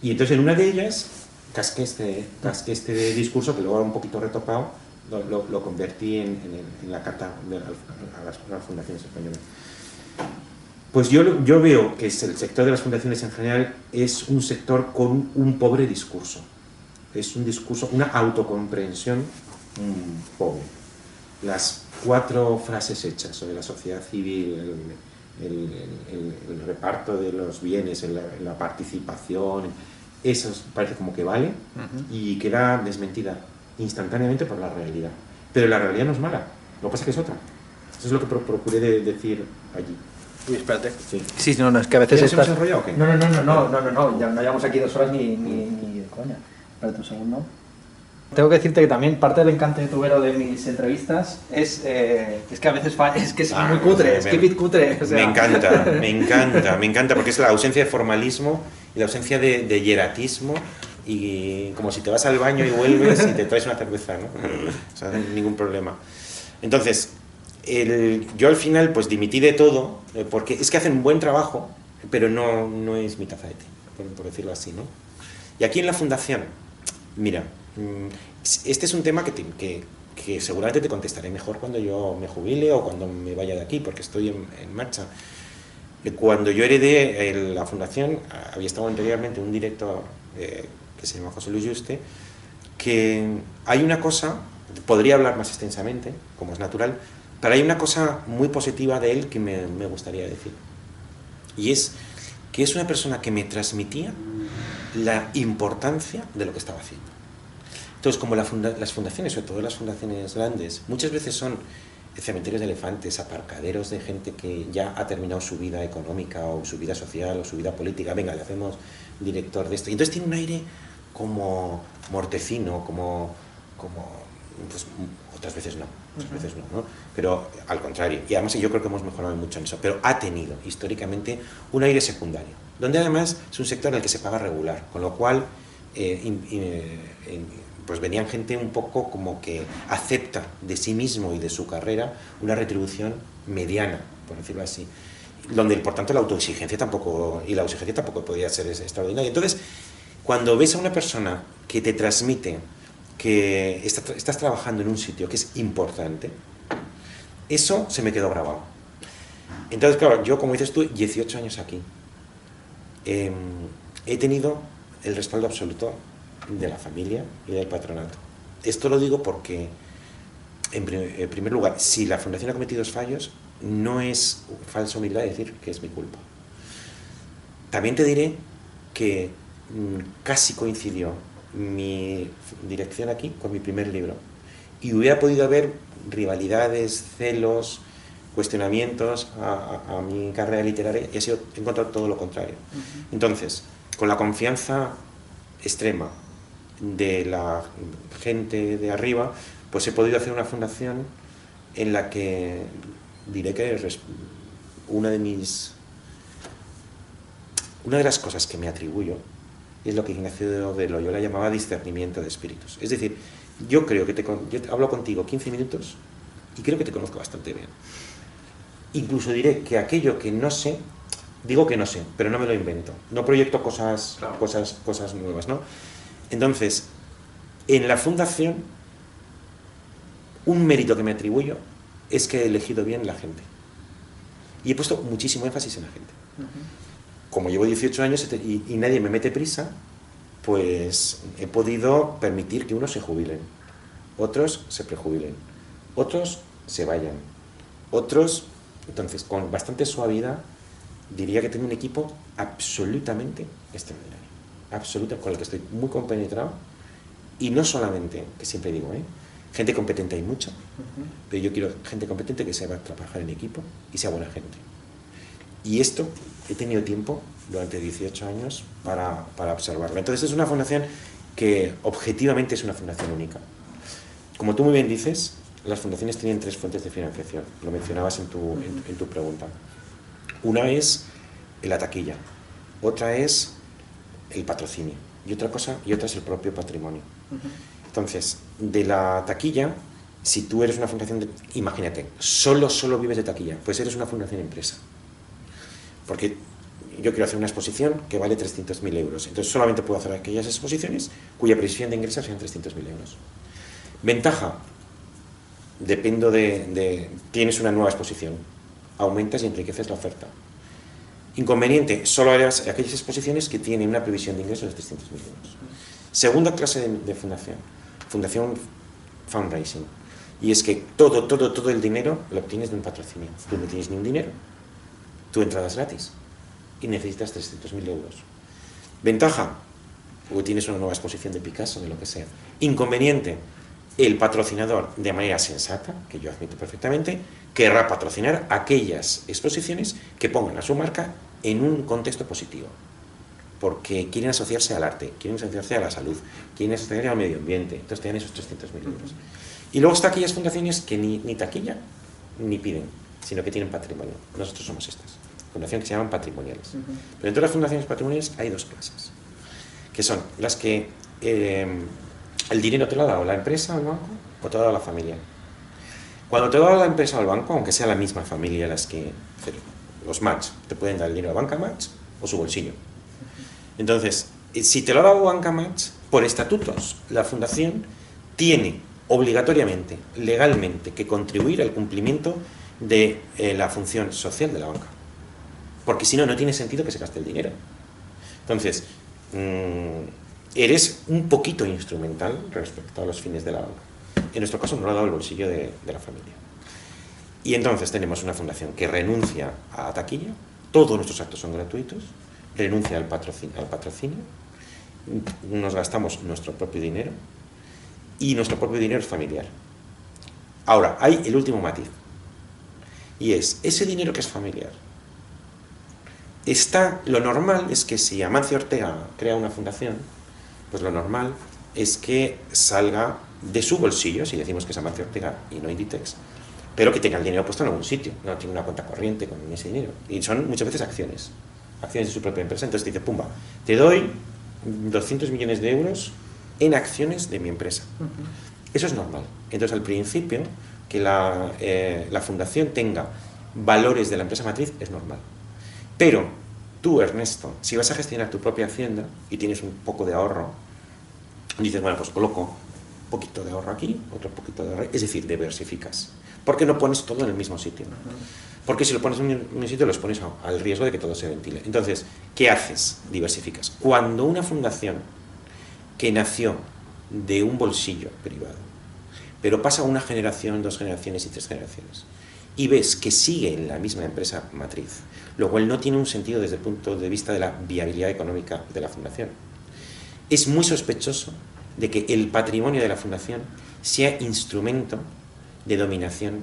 y entonces en una de ellas casqué este discurso, que luego era un poquito retocado, lo convertí en la carta a las fundaciones españolas. Pues yo veo que el sector de las fundaciones en general es un sector con un pobre discurso. Es un discurso, una autocomprensión pobre. Las 4 frases hechas sobre la sociedad civil, el reparto de los bienes, la participación, eso parece como que vale y queda desmentida instantáneamente por la realidad. Pero la realidad no es mala, lo que pasa es que es otra. Eso es lo que procuré decir allí. Uy, espérate. Sí, no, es que a veces estás... ¿Hemos enrollado o qué? No, ya no llevamos aquí 2 horas ni de coña. Espérate un segundo. Tengo que decirte que también parte del encanto youtubero de mis entrevistas es que a veces es que es muy cutre, es keep it cutre. O sea. Me encanta, porque es la ausencia de formalismo y la ausencia de hieratismo, y como si te vas al baño y vuelves y te traes una cerveza, ¿no? O sea, ningún problema. Entonces, yo al final pues dimití de todo, porque es que hacen un buen trabajo, pero no es mi taza de té, por decirlo así, ¿no? Y aquí en la fundación, mira, este es un tema que seguramente te contestaré mejor cuando yo me jubile o cuando me vaya de aquí, porque estoy en marcha. Cuando yo heredé la fundación, había estado anteriormente un director que se llama José Luis Yuste, que hay una cosa, podría hablar más extensamente, como es natural, pero hay una cosa muy positiva de él que me gustaría decir. Y es que es una persona que me transmitía la importancia de lo que estaba haciendo. Entonces, como las fundaciones, sobre todo las fundaciones grandes, muchas veces son cementerios de elefantes, aparcaderos de gente que ya ha terminado su vida económica o su vida social o su vida política. Venga, le hacemos director de esto. Y entonces tiene un aire como mortecino, pues, otras veces no, ¿no? Pero al contrario. Y además yo creo que hemos mejorado mucho en eso. Pero ha tenido históricamente un aire secundario, donde además es un sector en el que se paga regular, con lo cual pues venían gente un poco como que acepta de sí mismo y de su carrera una retribución mediana, por decirlo así, donde por tanto la autoexigencia tampoco, y la exigencia tampoco podía ser extraordinaria. Entonces, cuando ves a una persona que te transmite que estás trabajando en un sitio que es importante, eso se me quedó grabado. Entonces, claro, yo, como dices tú, 18 años aquí, he tenido el respaldo absoluto de la familia y del patronato. Esto lo digo porque, en primer lugar, si la Fundación ha cometido fallos, no es falsa humildad decir que es mi culpa. También te diré que casi coincidió mi dirección aquí con mi primer libro, y hubiera podido haber rivalidades, celos, cuestionamientos a mi carrera literaria, y he encontrado todo lo contrario. Entonces, con la confianza extrema de la gente de arriba, pues he podido hacer una fundación en la que diré que una de las cosas que me atribuyo es lo que Ignacio de Loyola llamaba discernimiento de espíritus. Es decir, yo creo que yo hablo contigo 15 minutos y creo que te conozco bastante bien. Incluso diré que aquello que no sé, digo que no sé, pero no me lo invento. No proyecto cosas nuevas, ¿no? Entonces, en la fundación, un mérito que me atribuyo es que he elegido bien la gente. Y he puesto muchísimo énfasis en la gente. Como llevo 18 años y nadie me mete prisa, pues he podido permitir que unos se jubilen, otros se prejubilen, otros se vayan, otros... Entonces, con bastante suavidad, diría que tengo un equipo absolutamente extraordinario, con el que estoy muy compenetrado, y no solamente, que siempre digo, gente competente hay mucha, pero yo quiero gente competente que sepa trabajar en equipo y sea buena gente. Y esto he tenido tiempo durante 18 años para observarlo. Entonces es una fundación que objetivamente es una fundación única. Como tú muy bien dices, las fundaciones tienen 3 fuentes de financiación, lo mencionabas en tu pregunta. Una es la taquilla, otra es el patrocinio y otra es el propio patrimonio. Entonces, de la taquilla, si tú eres una fundación, imagínate, solo vives de taquilla, pues eres una fundación empresa. Porque yo quiero hacer una exposición que vale 300.000 euros, entonces solamente puedo hacer aquellas exposiciones cuya previsión de ingresos sean 300.000 euros. Ventaja, dependo tienes una nueva exposición, aumentas y enriqueces la oferta. Inconveniente, solo harás aquellas exposiciones que tienen una previsión de ingresos de 300.000 euros. Segunda clase de fundación fundraising, y es que todo el dinero lo obtienes de un patrocinio. Tú no tienes ni un dinero, tu entrada es gratis y necesitas 300.000 euros. Ventaja, o tienes una nueva exposición de Picasso, de lo que sea. Inconveniente, el patrocinador, de manera sensata, que yo admito perfectamente, querrá patrocinar aquellas exposiciones que pongan a su marca en un contexto positivo, porque quieren asociarse al arte, quieren asociarse a la salud, quieren asociarse al medio ambiente, entonces te dan esos 300.000 euros. Y luego están aquellas fundaciones que ni taquilla ni piden, sino que tienen patrimonio. Nosotros somos estas, fundaciones que se llaman patrimoniales. Pero entre las fundaciones patrimoniales hay 2 clases, que son las que el dinero te lo ha dado la empresa o el banco, o te lo ha dado la familia. Cuando te lo ha dado la empresa o el banco, aunque sea la misma familia las que los match, te pueden dar el dinero a Banca Match o su bolsillo. Entonces, si te lo ha dado Banca Match, por estatutos, la fundación tiene obligatoriamente, legalmente, que contribuir al cumplimiento de la función social de la banca. Porque si no, no tiene sentido que se gaste el dinero. Entonces, eres un poquito instrumental respecto a los fines de la banca. En nuestro caso, no lo ha dado el bolsillo de la familia. Y entonces tenemos una fundación que renuncia a la taquilla, todos nuestros actos son gratuitos, renuncia al patrocinio, nos gastamos nuestro propio dinero, y nuestro propio dinero es familiar. Ahora, hay el último matiz, Y es, ese dinero que es familiar, lo normal es que si Amancio Ortega crea una fundación, pues lo normal es que salga de su bolsillo, si decimos que es Amancio Ortega y no Inditex, pero que tenga el dinero puesto en algún sitio, no tiene una cuenta corriente con ese dinero. Y son muchas veces acciones de su propia empresa. Entonces dice, pumba, te doy 200 millones de euros en acciones de mi empresa. Eso es normal. Entonces, al principio, que la fundación tenga valores de la empresa matriz es normal. Pero tú, Ernesto, si vas a gestionar tu propia hacienda y tienes un poco de ahorro, dices, bueno, pues coloco un poquito de ahorro aquí, otro poquito de ahorro, es decir, diversificas. ¿Por qué no pones todo en el mismo sitio? Porque si lo pones en el mismo sitio, los pones al riesgo de que todo se ventile. Entonces, ¿qué haces? Diversificas. Cuando una fundación que nació de un bolsillo privado, pero pasa una generación, 2 generaciones y 3 generaciones, y ves que sigue en la misma empresa matriz, lo cual no tiene un sentido desde el punto de vista de la viabilidad económica de la fundación. Es muy sospechoso de que el patrimonio de la fundación sea instrumento de dominación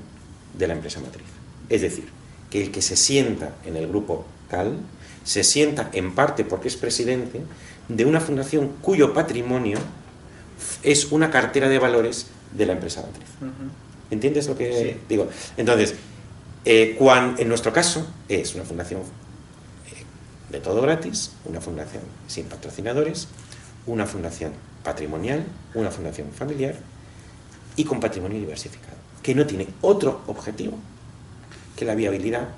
de la empresa matriz. Es decir, que el que se sienta en el grupo tal, se sienta en parte porque es presidente de una fundación cuyo patrimonio es una cartera de valores de la empresa matriz. ¿Entiendes lo que digo? Entonces, en nuestro caso, es una fundación de todo gratis, una fundación sin patrocinadores, una fundación patrimonial, una fundación familiar y con patrimonio diversificado, que no tiene otro objetivo que la viabilidad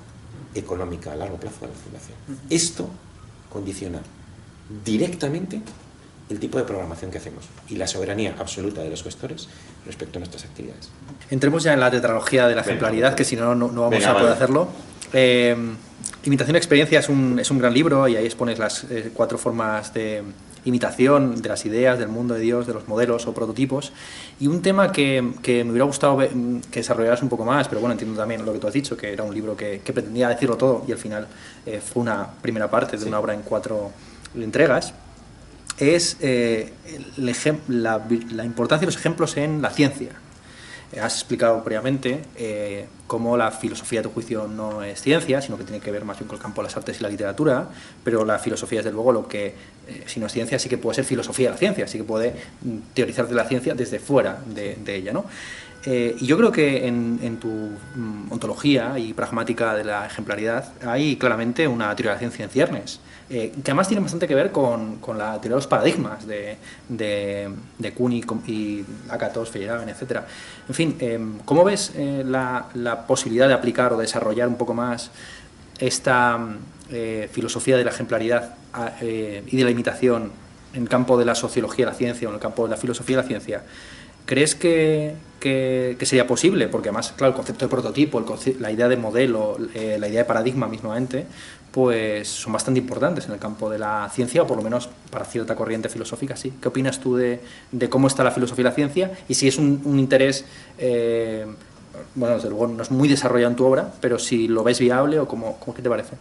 económica a largo plazo de la fundación. Esto condiciona directamente el tipo de programación que hacemos y la soberanía absoluta de los gestores respecto a nuestras actividades. Entremos ya en la tetralogía de la ejemplaridad, que si no, no vamos a poder hacerlo. Imitación y experiencia es un gran libro y ahí expones las 4 formas de imitación de las ideas, del mundo de Dios, de los modelos o prototipos. Y un tema que me hubiera gustado que desarrollaras un poco más, pero bueno, entiendo también lo que tú has dicho, que era un libro que pretendía decirlo todo y al final fue una primera parte de una obra en 4 entregas, es la importancia de los ejemplos en la ciencia. Has explicado previamente cómo la filosofía, a tu juicio, no es ciencia, sino que tiene que ver más bien con el campo de las artes y la literatura, pero la filosofía, desde luego, lo que, si no es ciencia, sí que puede ser filosofía de la ciencia, sí que puede teorizar de la ciencia desde fuera de ella, ¿no? Y yo creo que en tu ontología y pragmática de la ejemplaridad hay claramente una teoría de la ciencia en ciernes, que además tiene bastante que ver con la teoría de los paradigmas de Kuhn y Lakatos, Feyerabend, etc. En fin, ¿cómo ves la posibilidad de aplicar o desarrollar un poco más esta filosofía de la ejemplaridad y de la imitación en el campo de la sociología de la ciencia o en el campo de la filosofía de la ciencia? ¿Crees que sería posible? Porque además, claro, el concepto de prototipo, la idea de modelo, la idea de paradigma mismamente, pues son bastante importantes en el campo de la ciencia, o por lo menos para cierta corriente filosófica, sí. ¿Qué opinas tú de cómo está la filosofía de la ciencia? Y si es un interés, bueno, desde luego no es muy desarrollado en tu obra, pero si lo ves viable o ¿qué te parece?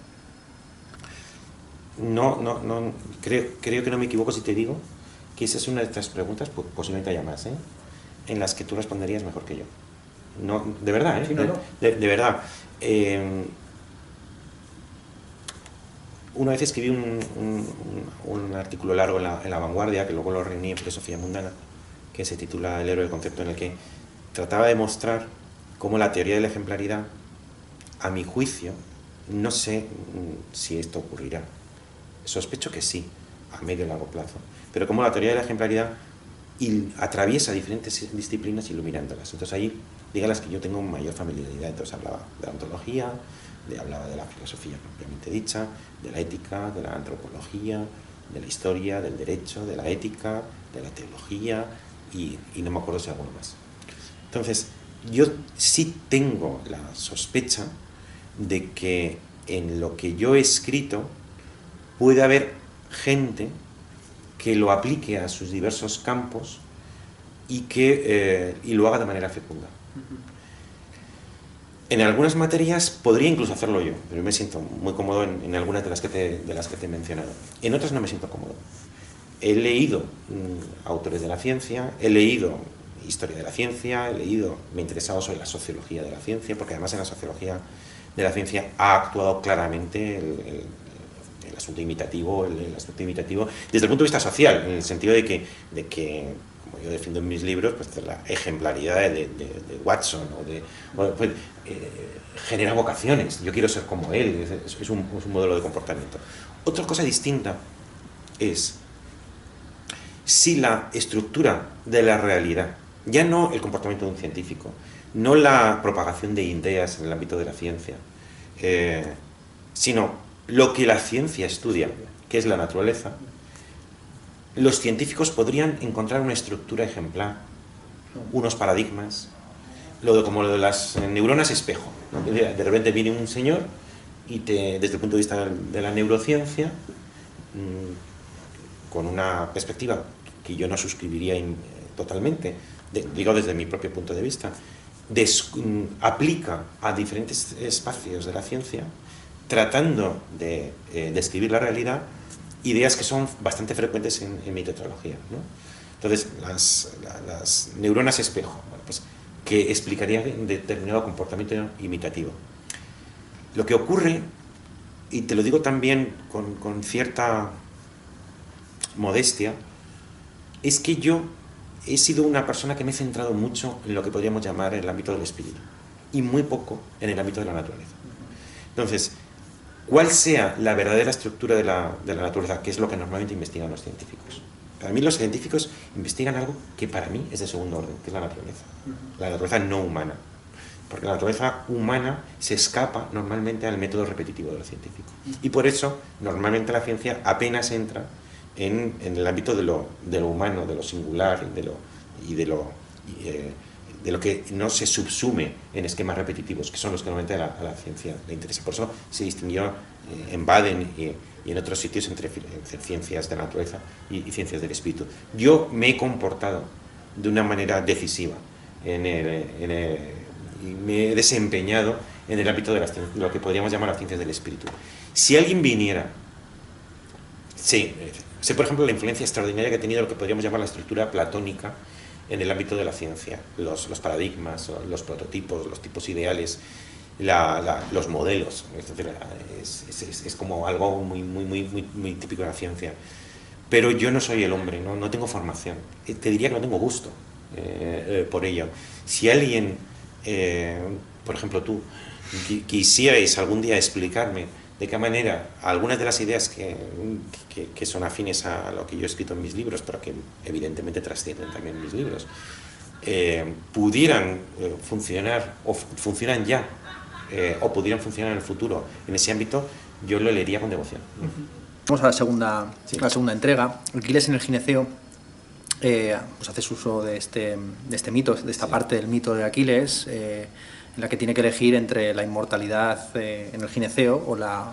No, creo que no me equivoco si te digo que esa es una de estas preguntas, pues posiblemente haya más, en las que tú responderías mejor que yo. No, de verdad, Sí, no. De verdad. Una vez escribí un artículo largo en la Vanguardia, que luego lo reuní en Filosofía Mundana, que se titula El héroe del concepto, en el que trataba de mostrar cómo la teoría de la ejemplaridad, a mi juicio, no sé si esto ocurrirá. Sospecho que sí, a medio y largo plazo. Pero cómo la teoría de la ejemplaridad atraviesa diferentes disciplinas iluminándolas. Entonces ahí, dígalas que yo tengo mayor familiaridad. Entonces hablaba de la ontología, hablaba de la filosofía propiamente dicha, de la ética, de la antropología, de la historia, del derecho, de la ética, de la teología y no me acuerdo si alguno más. Entonces, yo sí tengo la sospecha de que en lo que yo he escrito puede haber gente que lo aplique a sus diversos campos y lo haga de manera fecunda. En algunas materias podría incluso hacerlo yo, pero me siento muy cómodo en algunas de las que te he mencionado. En otras no me siento cómodo. He leído autores de la ciencia, he leído historia de la ciencia, me he interesado sobre la sociología de la ciencia, porque además en la sociología de la ciencia ha actuado claramente el asunto imitativo, el aspecto imitativo, desde el punto de vista social, en el sentido de que como yo defiendo en mis libros, pues la ejemplaridad de Watson pues, genera vocaciones. Yo quiero ser como él, es un modelo de comportamiento. Otra cosa distinta es si la estructura de la realidad, ya no el comportamiento de un científico, no la propagación de ideas en el ámbito de la ciencia, sino lo que la ciencia estudia, que es la naturaleza, los científicos podrían encontrar una estructura ejemplar, unos paradigmas, como lo de las neuronas espejo. De repente viene un señor y desde el punto de vista de la neurociencia, con una perspectiva que yo no suscribiría totalmente, digo desde mi propio punto de vista, aplica a diferentes espacios de la ciencia, tratando de describir la realidad, ideas que son bastante frecuentes en mi tetralogía, ¿no? Entonces, las neuronas espejo, bueno, pues, que explicarían determinado comportamiento imitativo. Lo que ocurre, y te lo digo también con cierta modestia, es que yo he sido una persona que me he centrado mucho en lo que podríamos llamar el ámbito del espíritu, y muy poco en el ámbito de la naturaleza. Entonces, ¿cuál sea la verdadera estructura de la naturaleza? Que es lo que normalmente investigan los científicos. Para mí los científicos investigan algo que para mí es de segundo orden, que es la naturaleza no humana. Porque la naturaleza humana se escapa normalmente al método repetitivo de lo científico. Y por eso, normalmente la ciencia apenas entra en el ámbito de lo humano, de lo singular y de lo que no se subsume en esquemas repetitivos, que son los que normalmente a la ciencia le interesa. Por eso se distinguió en Baden y en otros sitios entre ciencias de la naturaleza y ciencias del espíritu. Yo me he comportado de una manera decisiva y me he desempeñado en el ámbito de lo que podríamos llamar las ciencias del espíritu. Si alguien viniera, sé por ejemplo la influencia extraordinaria que ha tenido lo que podríamos llamar la estructura platónica en el ámbito de la ciencia, los paradigmas, los prototipos, los tipos ideales, los modelos, es como algo muy típico de la ciencia. Pero yo no soy el hombre, no tengo formación, te diría que no tengo gusto por ello. Si alguien, por ejemplo tú, quisierais algún día explicarme de qué manera algunas de las ideas que son afines a lo que yo he escrito en mis libros, pero que evidentemente trascienden también mis libros, pudieran funcionar o funcionan ya o pudieran funcionar en el futuro en ese ámbito, yo lo leería con devoción. Vamos a la segunda entrega. Aquiles en el gineceo pues haces uso de este mito, de esta parte del mito de Aquiles, en la que tiene que elegir entre la inmortalidad en el gineceo o la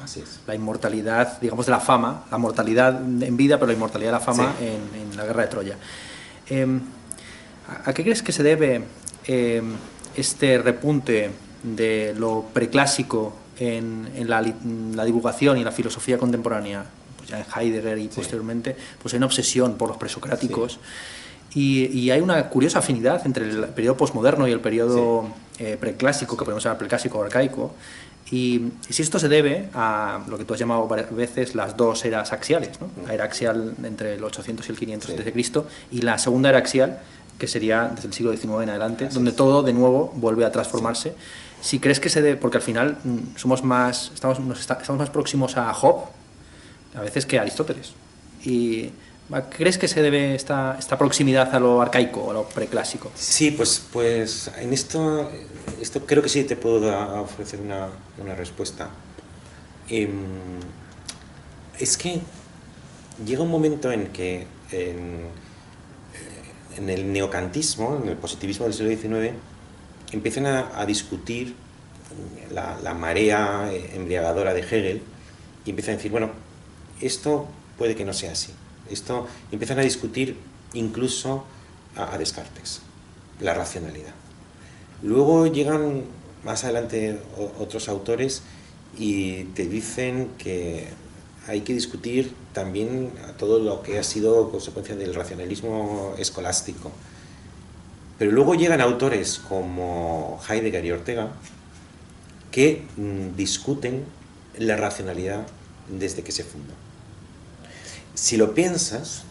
inmortalidad, digamos, de la fama, la mortalidad en vida, pero la inmortalidad de la fama en la guerra de Troya. ¿A qué crees que se debe este repunte de lo preclásico en la divulgación y la filosofía contemporánea? Pues ya en Heidegger y posteriormente, pues hay una obsesión por los presocráticos. Y hay una curiosa afinidad entre el periodo posmoderno y el periodo preclásico, que podemos llamar preclásico o arcaico. Y si esto se debe a lo que tú has llamado varias veces las dos eras axiales, ¿no? La era axial entre el 800 y el 500 a.C. y la segunda era axial, que sería desde el siglo XIX en adelante, donde todo de nuevo vuelve a transformarse. Si crees que se debe, porque al final estamos más próximos a Job a veces que a Aristóteles. ¿Crees que se debe esta proximidad a lo arcaico, a lo preclásico? Sí, pues en esto creo que sí te puedo ofrecer una respuesta. Es que llega un momento en que en el neocantismo, en el positivismo del siglo XIX, empiezan a discutir la marea embriagadora de Hegel y empiezan a decir, bueno, esto puede que no sea así. Empiezan a discutir incluso a Descartes, la racionalidad. Luego llegan más adelante otros autores y te dicen que hay que discutir también a todo lo que ha sido consecuencia del racionalismo escolástico. Pero luego llegan autores como Heidegger y Ortega que discuten la racionalidad desde que se fundó. Si lo piensas,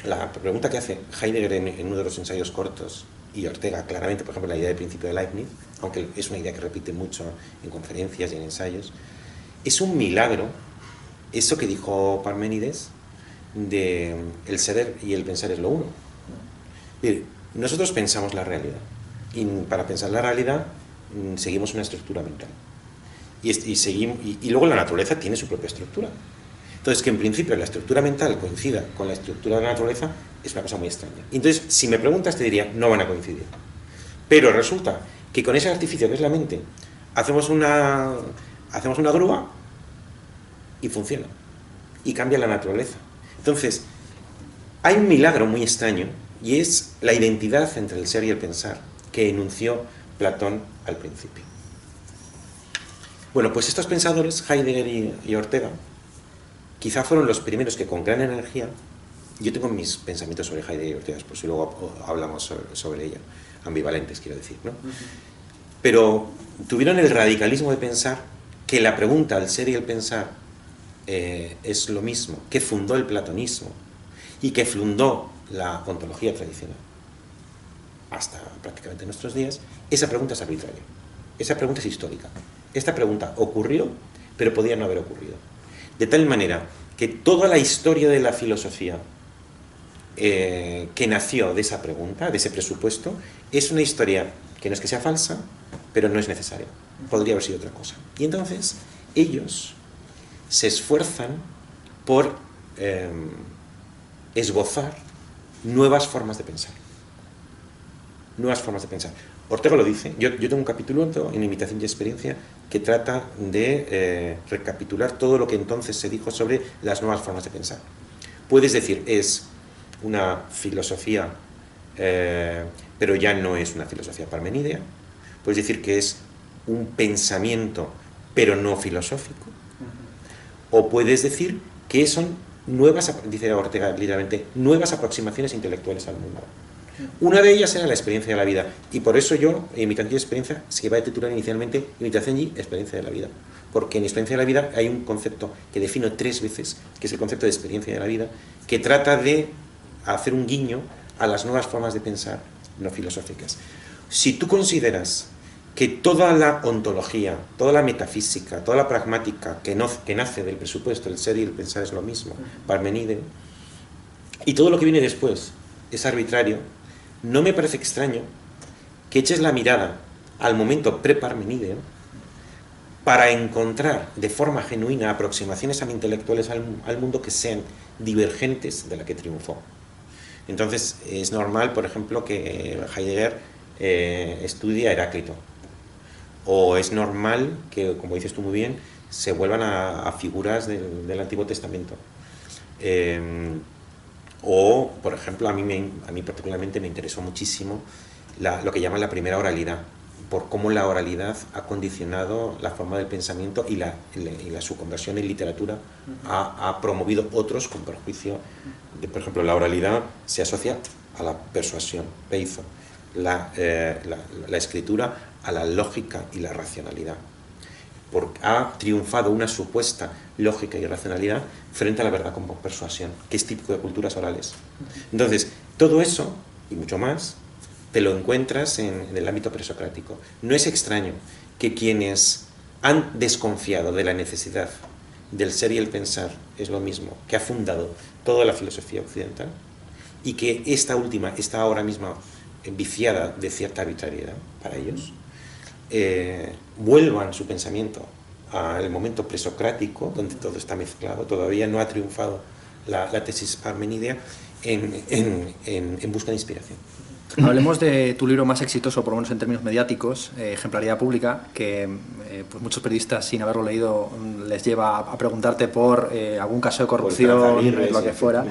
la pregunta que hace Heidegger en uno de los ensayos cortos y Ortega claramente, por ejemplo, la idea del principio de Leibniz, aunque es una idea que repite mucho en conferencias y en ensayos, es un milagro eso que dijo Parménides de el ser y el pensar es lo uno. Nosotros pensamos la realidad y para pensar la realidad seguimos una estructura mental y luego la naturaleza tiene su propia estructura. Entonces, que en principio la estructura mental coincida con la estructura de la naturaleza es una cosa muy extraña. Entonces, si me preguntas, te diría, no van a coincidir. Pero resulta que con ese artificio que es la mente, hacemos una grúa y funciona. Y cambia la naturaleza. Entonces, hay un milagro muy extraño y es la identidad entre el ser y el pensar que enunció Platón al principio. Bueno, pues estos pensadores, Heidegger y Ortega, quizá fueron los primeros que con gran energía, yo tengo mis pensamientos sobre Heidegger y Ortega, por si luego hablamos sobre ella, ambivalentes quiero decir, ¿no? Pero tuvieron el radicalismo de pensar que la pregunta al ser y el pensar es lo mismo, que fundó el platonismo y que fundó la ontología tradicional hasta prácticamente nuestros días. Esa pregunta es arbitraria, esa pregunta es histórica. Esta pregunta ocurrió, pero podía no haber ocurrido. De tal manera que toda la historia de la filosofía que nació de esa pregunta, de ese presupuesto, es una historia que no es que sea falsa, pero no es necesaria. Podría haber sido otra cosa. Y entonces ellos se esfuerzan por esbozar nuevas formas de pensar. Nuevas formas de pensar. Ortega lo dice. Yo tengo un capítulo en Imitación y Experiencia que trata de recapitular todo lo que entonces se dijo sobre las nuevas formas de pensar. Puedes decir, es una filosofía, pero ya no es una filosofía parmenidea. Puedes decir que es un pensamiento, pero no filosófico. O puedes decir que son nuevas, dice Ortega literalmente, nuevas aproximaciones intelectuales al mundo. Una de ellas era la experiencia de la vida, y por eso yo, en Imitación y Experiencia, se iba a titular inicialmente Imitación y Experiencia de la vida, porque en Experiencia de la vida hay un concepto que defino 3 veces, que es el concepto de experiencia de la vida, que trata de hacer un guiño a las nuevas formas de pensar no filosóficas. Si tú consideras que toda la ontología, toda la metafísica, toda la pragmática que nace del presupuesto, el ser y el pensar es lo mismo, Parmenide, y todo lo que viene después es arbitrario, no me parece extraño que eches la mirada al momento pre-parmenideo para encontrar de forma genuina aproximaciones intelectuales al mundo que sean divergentes de la que triunfó. Entonces es normal, por ejemplo, que Heidegger estudie a Heráclito, o es normal que, como dices tú muy bien, se vuelvan a figuras del Antiguo Testamento. O, por ejemplo, a mí particularmente me interesó muchísimo lo que llaman la primera oralidad, por cómo la oralidad ha condicionado la forma del pensamiento y su conversión en literatura ha promovido otros con perjuicio. Por ejemplo, la oralidad se asocia a la persuasión, peizo, la escritura a la lógica y la racionalidad. Porque ha triunfado una supuesta lógica y racionalidad frente a la verdad como persuasión, que es típico de culturas orales. Entonces, todo eso, y mucho más, te lo encuentras en el ámbito presocrático. No es extraño que quienes han desconfiado de la necesidad del ser y el pensar es lo mismo, que ha fundado toda la filosofía occidental, y que esta última está ahora mismo viciada de cierta arbitrariedad para ellos, vuelvan su pensamiento al momento presocrático, donde todo está mezclado, todavía no ha triunfado la tesis parmenidea, en busca de inspiración. Hablemos de tu libro más exitoso, por lo menos en términos mediáticos, Ejemplaridad Pública, que pues muchos periodistas, sin haberlo leído, les lleva a preguntarte por algún caso de corrupción, lo que fuera.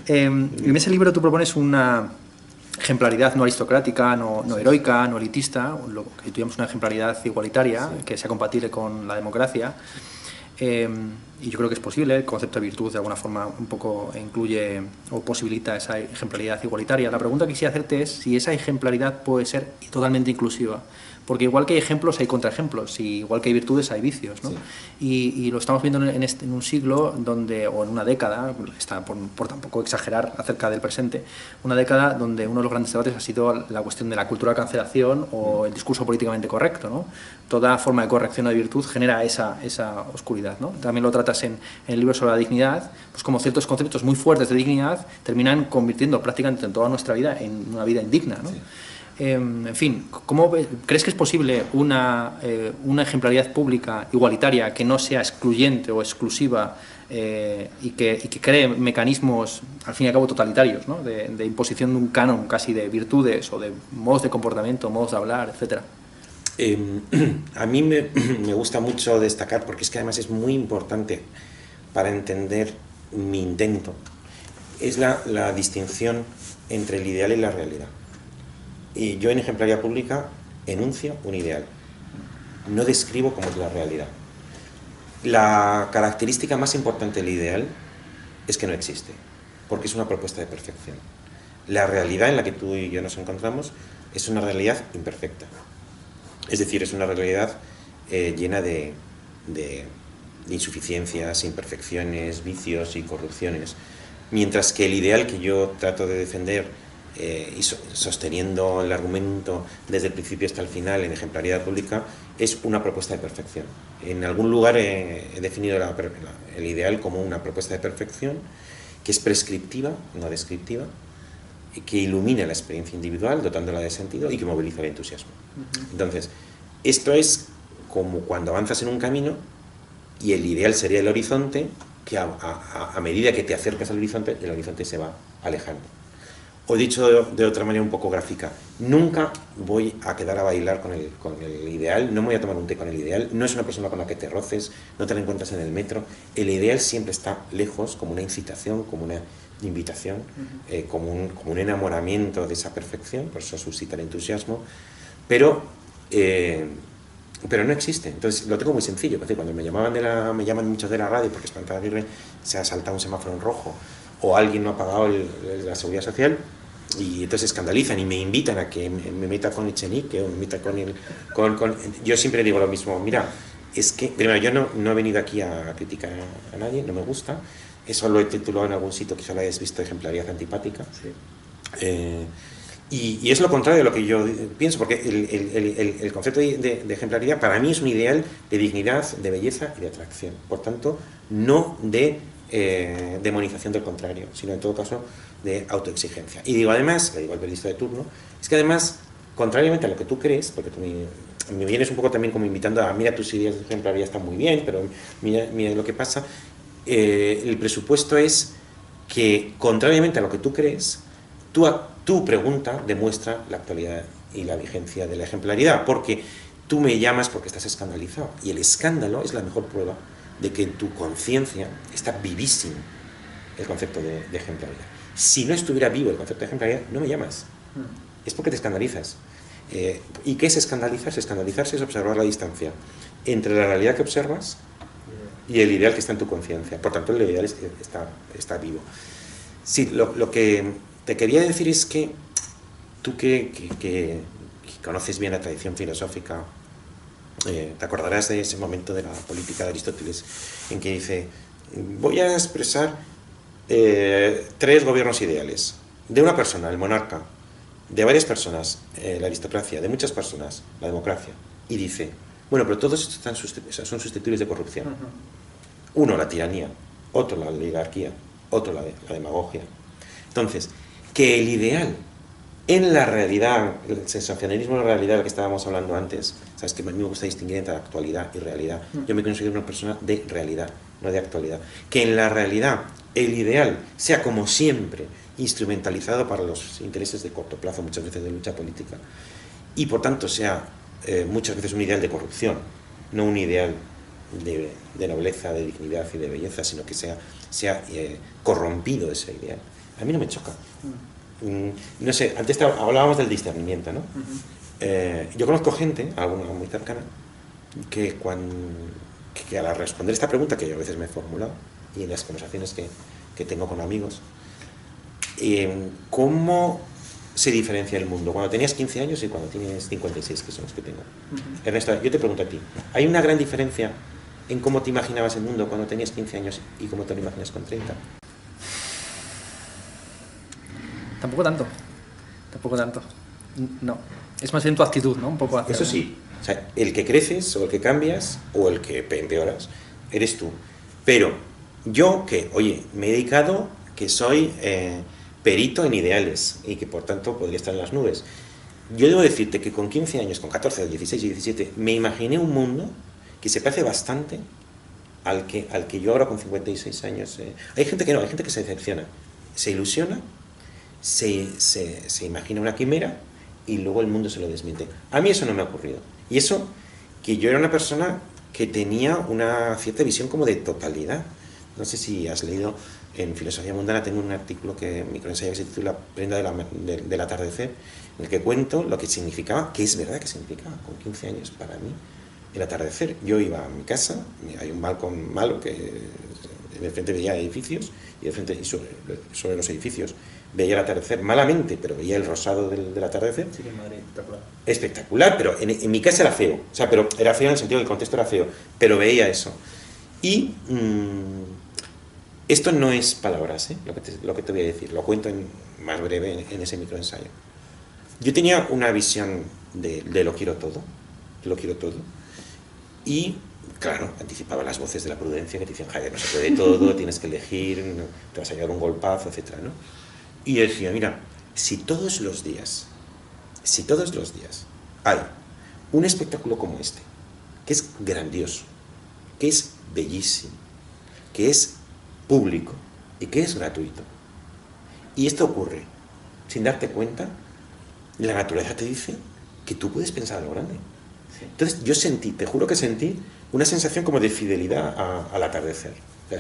En ese libro tú propones una ejemplaridad no aristocrática, no heroica, no elitista, que tuviéramos una ejemplaridad igualitaria, que sea compatible con la democracia. y yo creo que es posible. El concepto de virtud de alguna forma un poco incluye o posibilita esa ejemplaridad igualitaria. La pregunta que quisiera hacerte es si esa ejemplaridad puede ser totalmente inclusiva. Porque igual que hay ejemplos, hay contraejemplos, y igual que hay virtudes, hay vicios, ¿no? Sí. Y lo estamos viendo en un siglo donde, o en una década, está por tampoco exagerar acerca del presente, una década donde uno de los grandes debates ha sido la cuestión de la cultura de cancelación o el discurso políticamente correcto, ¿no? Toda forma de corrección o de virtud genera esa oscuridad, ¿no? También lo tratas en el libro sobre la dignidad, pues como ciertos conceptos muy fuertes de dignidad terminan convirtiendo prácticamente en toda nuestra vida en una vida indigna, ¿no? Sí. En fin, ¿cómo crees que es posible una ejemplaridad pública igualitaria que no sea excluyente o exclusiva y que cree mecanismos, al fin y al cabo, totalitarios, ¿no? de imposición de un canon casi de virtudes o de modos de comportamiento, modos de hablar, etcétera? A mí me gusta mucho destacar, porque es que además es muy importante para entender mi intento, es la distinción entre el ideal y la realidad. Y yo en ejemplaridad pública enuncio un ideal, no describo cómo es la realidad. La característica más importante del ideal es que no existe, porque es una propuesta de perfección. La realidad en la que tú y yo nos encontramos es una realidad imperfecta. Es decir, es una realidad llena de insuficiencias, imperfecciones, vicios y corrupciones. Mientras que el ideal que yo trato de defender y sosteniendo el argumento desde el principio hasta el final en ejemplaridad pública es una propuesta de perfección. En algún lugar he definido el ideal como una propuesta de perfección que es prescriptiva, no descriptiva, que ilumina la experiencia individual dotándola de sentido y que moviliza el entusiasmo. Entonces, esto es como cuando avanzas en un camino y el ideal sería el horizonte, que a medida que te acercas al horizonte, el horizonte se va alejando. O dicho de otra manera un poco gráfica, nunca voy a quedar a bailar con el ideal, no me voy a tomar un té con el ideal, no es una persona con la que te roces, no te la encuentras en el metro, el ideal siempre está lejos, como una incitación, como una invitación, como un enamoramiento de esa perfección, por eso suscita el entusiasmo, pero no existe. Entonces lo tengo muy sencillo, cuando me llaman muchos de la radio porque Espantada Aguirre se ha saltado un semáforo en rojo, o alguien no ha pagado la seguridad social, y entonces escandalizan y me invitan a que me meta con Echenique o me meta con yo siempre digo lo mismo, mira, es que primero yo no he venido aquí a criticar a nadie, no me gusta, eso lo he titulado en algún sitio, quizá lo hayas visto, ejemplaridad antipática. Sí. Y es lo contrario de lo que yo pienso, porque el concepto de ejemplaridad para mí es un ideal de dignidad, de belleza y de atracción, por tanto no de demonización del contrario, sino en todo caso de autoexigencia. Y digo además, le digo al periodista de turno, es que además, contrariamente a lo que tú crees, porque tú me vienes un poco también como invitando a mira, tus ideas de ejemplaridad están muy bien, pero mira lo que pasa, el presupuesto es que contrariamente a lo que tú crees, tu pregunta demuestra la actualidad y la vigencia de la ejemplaridad, porque tú me llamas porque estás escandalizado, y el escándalo es la mejor prueba de que en tu conciencia está vivísimo el concepto de ejemplaridad. Si no estuviera vivo el concepto de ejemplaridad, no me llamas. Es porque te escandalizas. ¿Y qué es escandalizarse? Escandalizarse es observar la distancia entre la realidad que observas y el ideal que está en tu conciencia. Por tanto, el ideal está vivo. Sí, lo que te quería decir es que tú que conoces bien la tradición filosófica, te acordarás de ese momento de la política de Aristóteles en que dice, voy a expresar 3 gobiernos ideales, de una persona, el monarca, de varias personas, la aristocracia, de muchas personas, la democracia, y dice, bueno, pero todos estos son susceptibles de corrupción. Uno, la tiranía, otro, la oligarquía, otro, la demagogia. Entonces, que el ideal en la realidad, el sensacionalismo de la realidad del que estábamos hablando antes, sabes que a mí me gusta distinguir entre actualidad y realidad. Yo me considero una persona de realidad, no de actualidad. Que en la realidad el ideal sea como siempre instrumentalizado para los intereses de corto plazo, muchas veces de lucha política, y por tanto sea muchas veces un ideal de corrupción, no un ideal de nobleza, de dignidad y de belleza, sino que sea corrompido ese ideal. A mí no me choca. No sé, antes hablábamos del discernimiento, ¿no? Yo conozco gente, alguna muy cercana, que que al responder esta pregunta, que yo a veces me he formulado, y en las conversaciones que tengo con amigos, ¿cómo se diferencia el mundo cuando tenías 15 años y cuando tienes 56, que son los que tengo? Ernesto, yo te pregunto a ti, ¿hay una gran diferencia en cómo te imaginabas el mundo cuando tenías 15 años y cómo te lo imaginas con 30? Tampoco tanto. Tampoco tanto. No. Es más en tu actitud, ¿no? Un poco hacia... Eso sí. O sea, el que creces o el que cambias o el que empeoras eres tú. Pero yo que, oye, me he dedicado, que soy perito en ideales y que por tanto podría estar en las nubes. Yo debo decirte que con 15 años, con 14, 16 y 17, me imaginé un mundo que se parece bastante al que yo ahora con 56 años... Hay gente que no, hay gente que se decepciona, se ilusiona, se imagina una quimera y luego el mundo se lo desmiente. A mí eso no me ha ocurrido. Y eso, que yo era una persona que tenía una cierta visión como de totalidad. No sé si has leído en Filosofía Mundana, tengo un artículo, microensayo que se titula Prenda del atardecer, en el que cuento lo que significaba, que es verdad que significaba con 15 años para mí el atardecer. Yo iba a mi casa, hay un balcón malo que de frente veía edificios y de frente y sobre los edificios veía el atardecer malamente, pero veía el rosado del atardecer. Sí, que en Madrid, espectacular. Espectacular, pero en mi casa era feo. O sea, pero era feo en el sentido que el contexto era feo, pero veía eso. Y esto no es palabras, lo que te voy a decir, lo cuento más breve en ese microensayo. Yo tenía una visión de lo quiero todo, y claro, anticipaba las voces de la prudencia que te decían, Javier, no se puede todo, tienes que elegir, no, te vas a llevar un golpazo, etcétera, ¿no? Y decía, mira, si todos los días hay un espectáculo como este, que es grandioso, que es bellísimo, que es público y que es gratuito, y esto ocurre sin darte cuenta, la naturaleza te dice que tú puedes pensar a lo grande. Entonces yo te juro que sentí una sensación como de fidelidad al atardecer. O sea,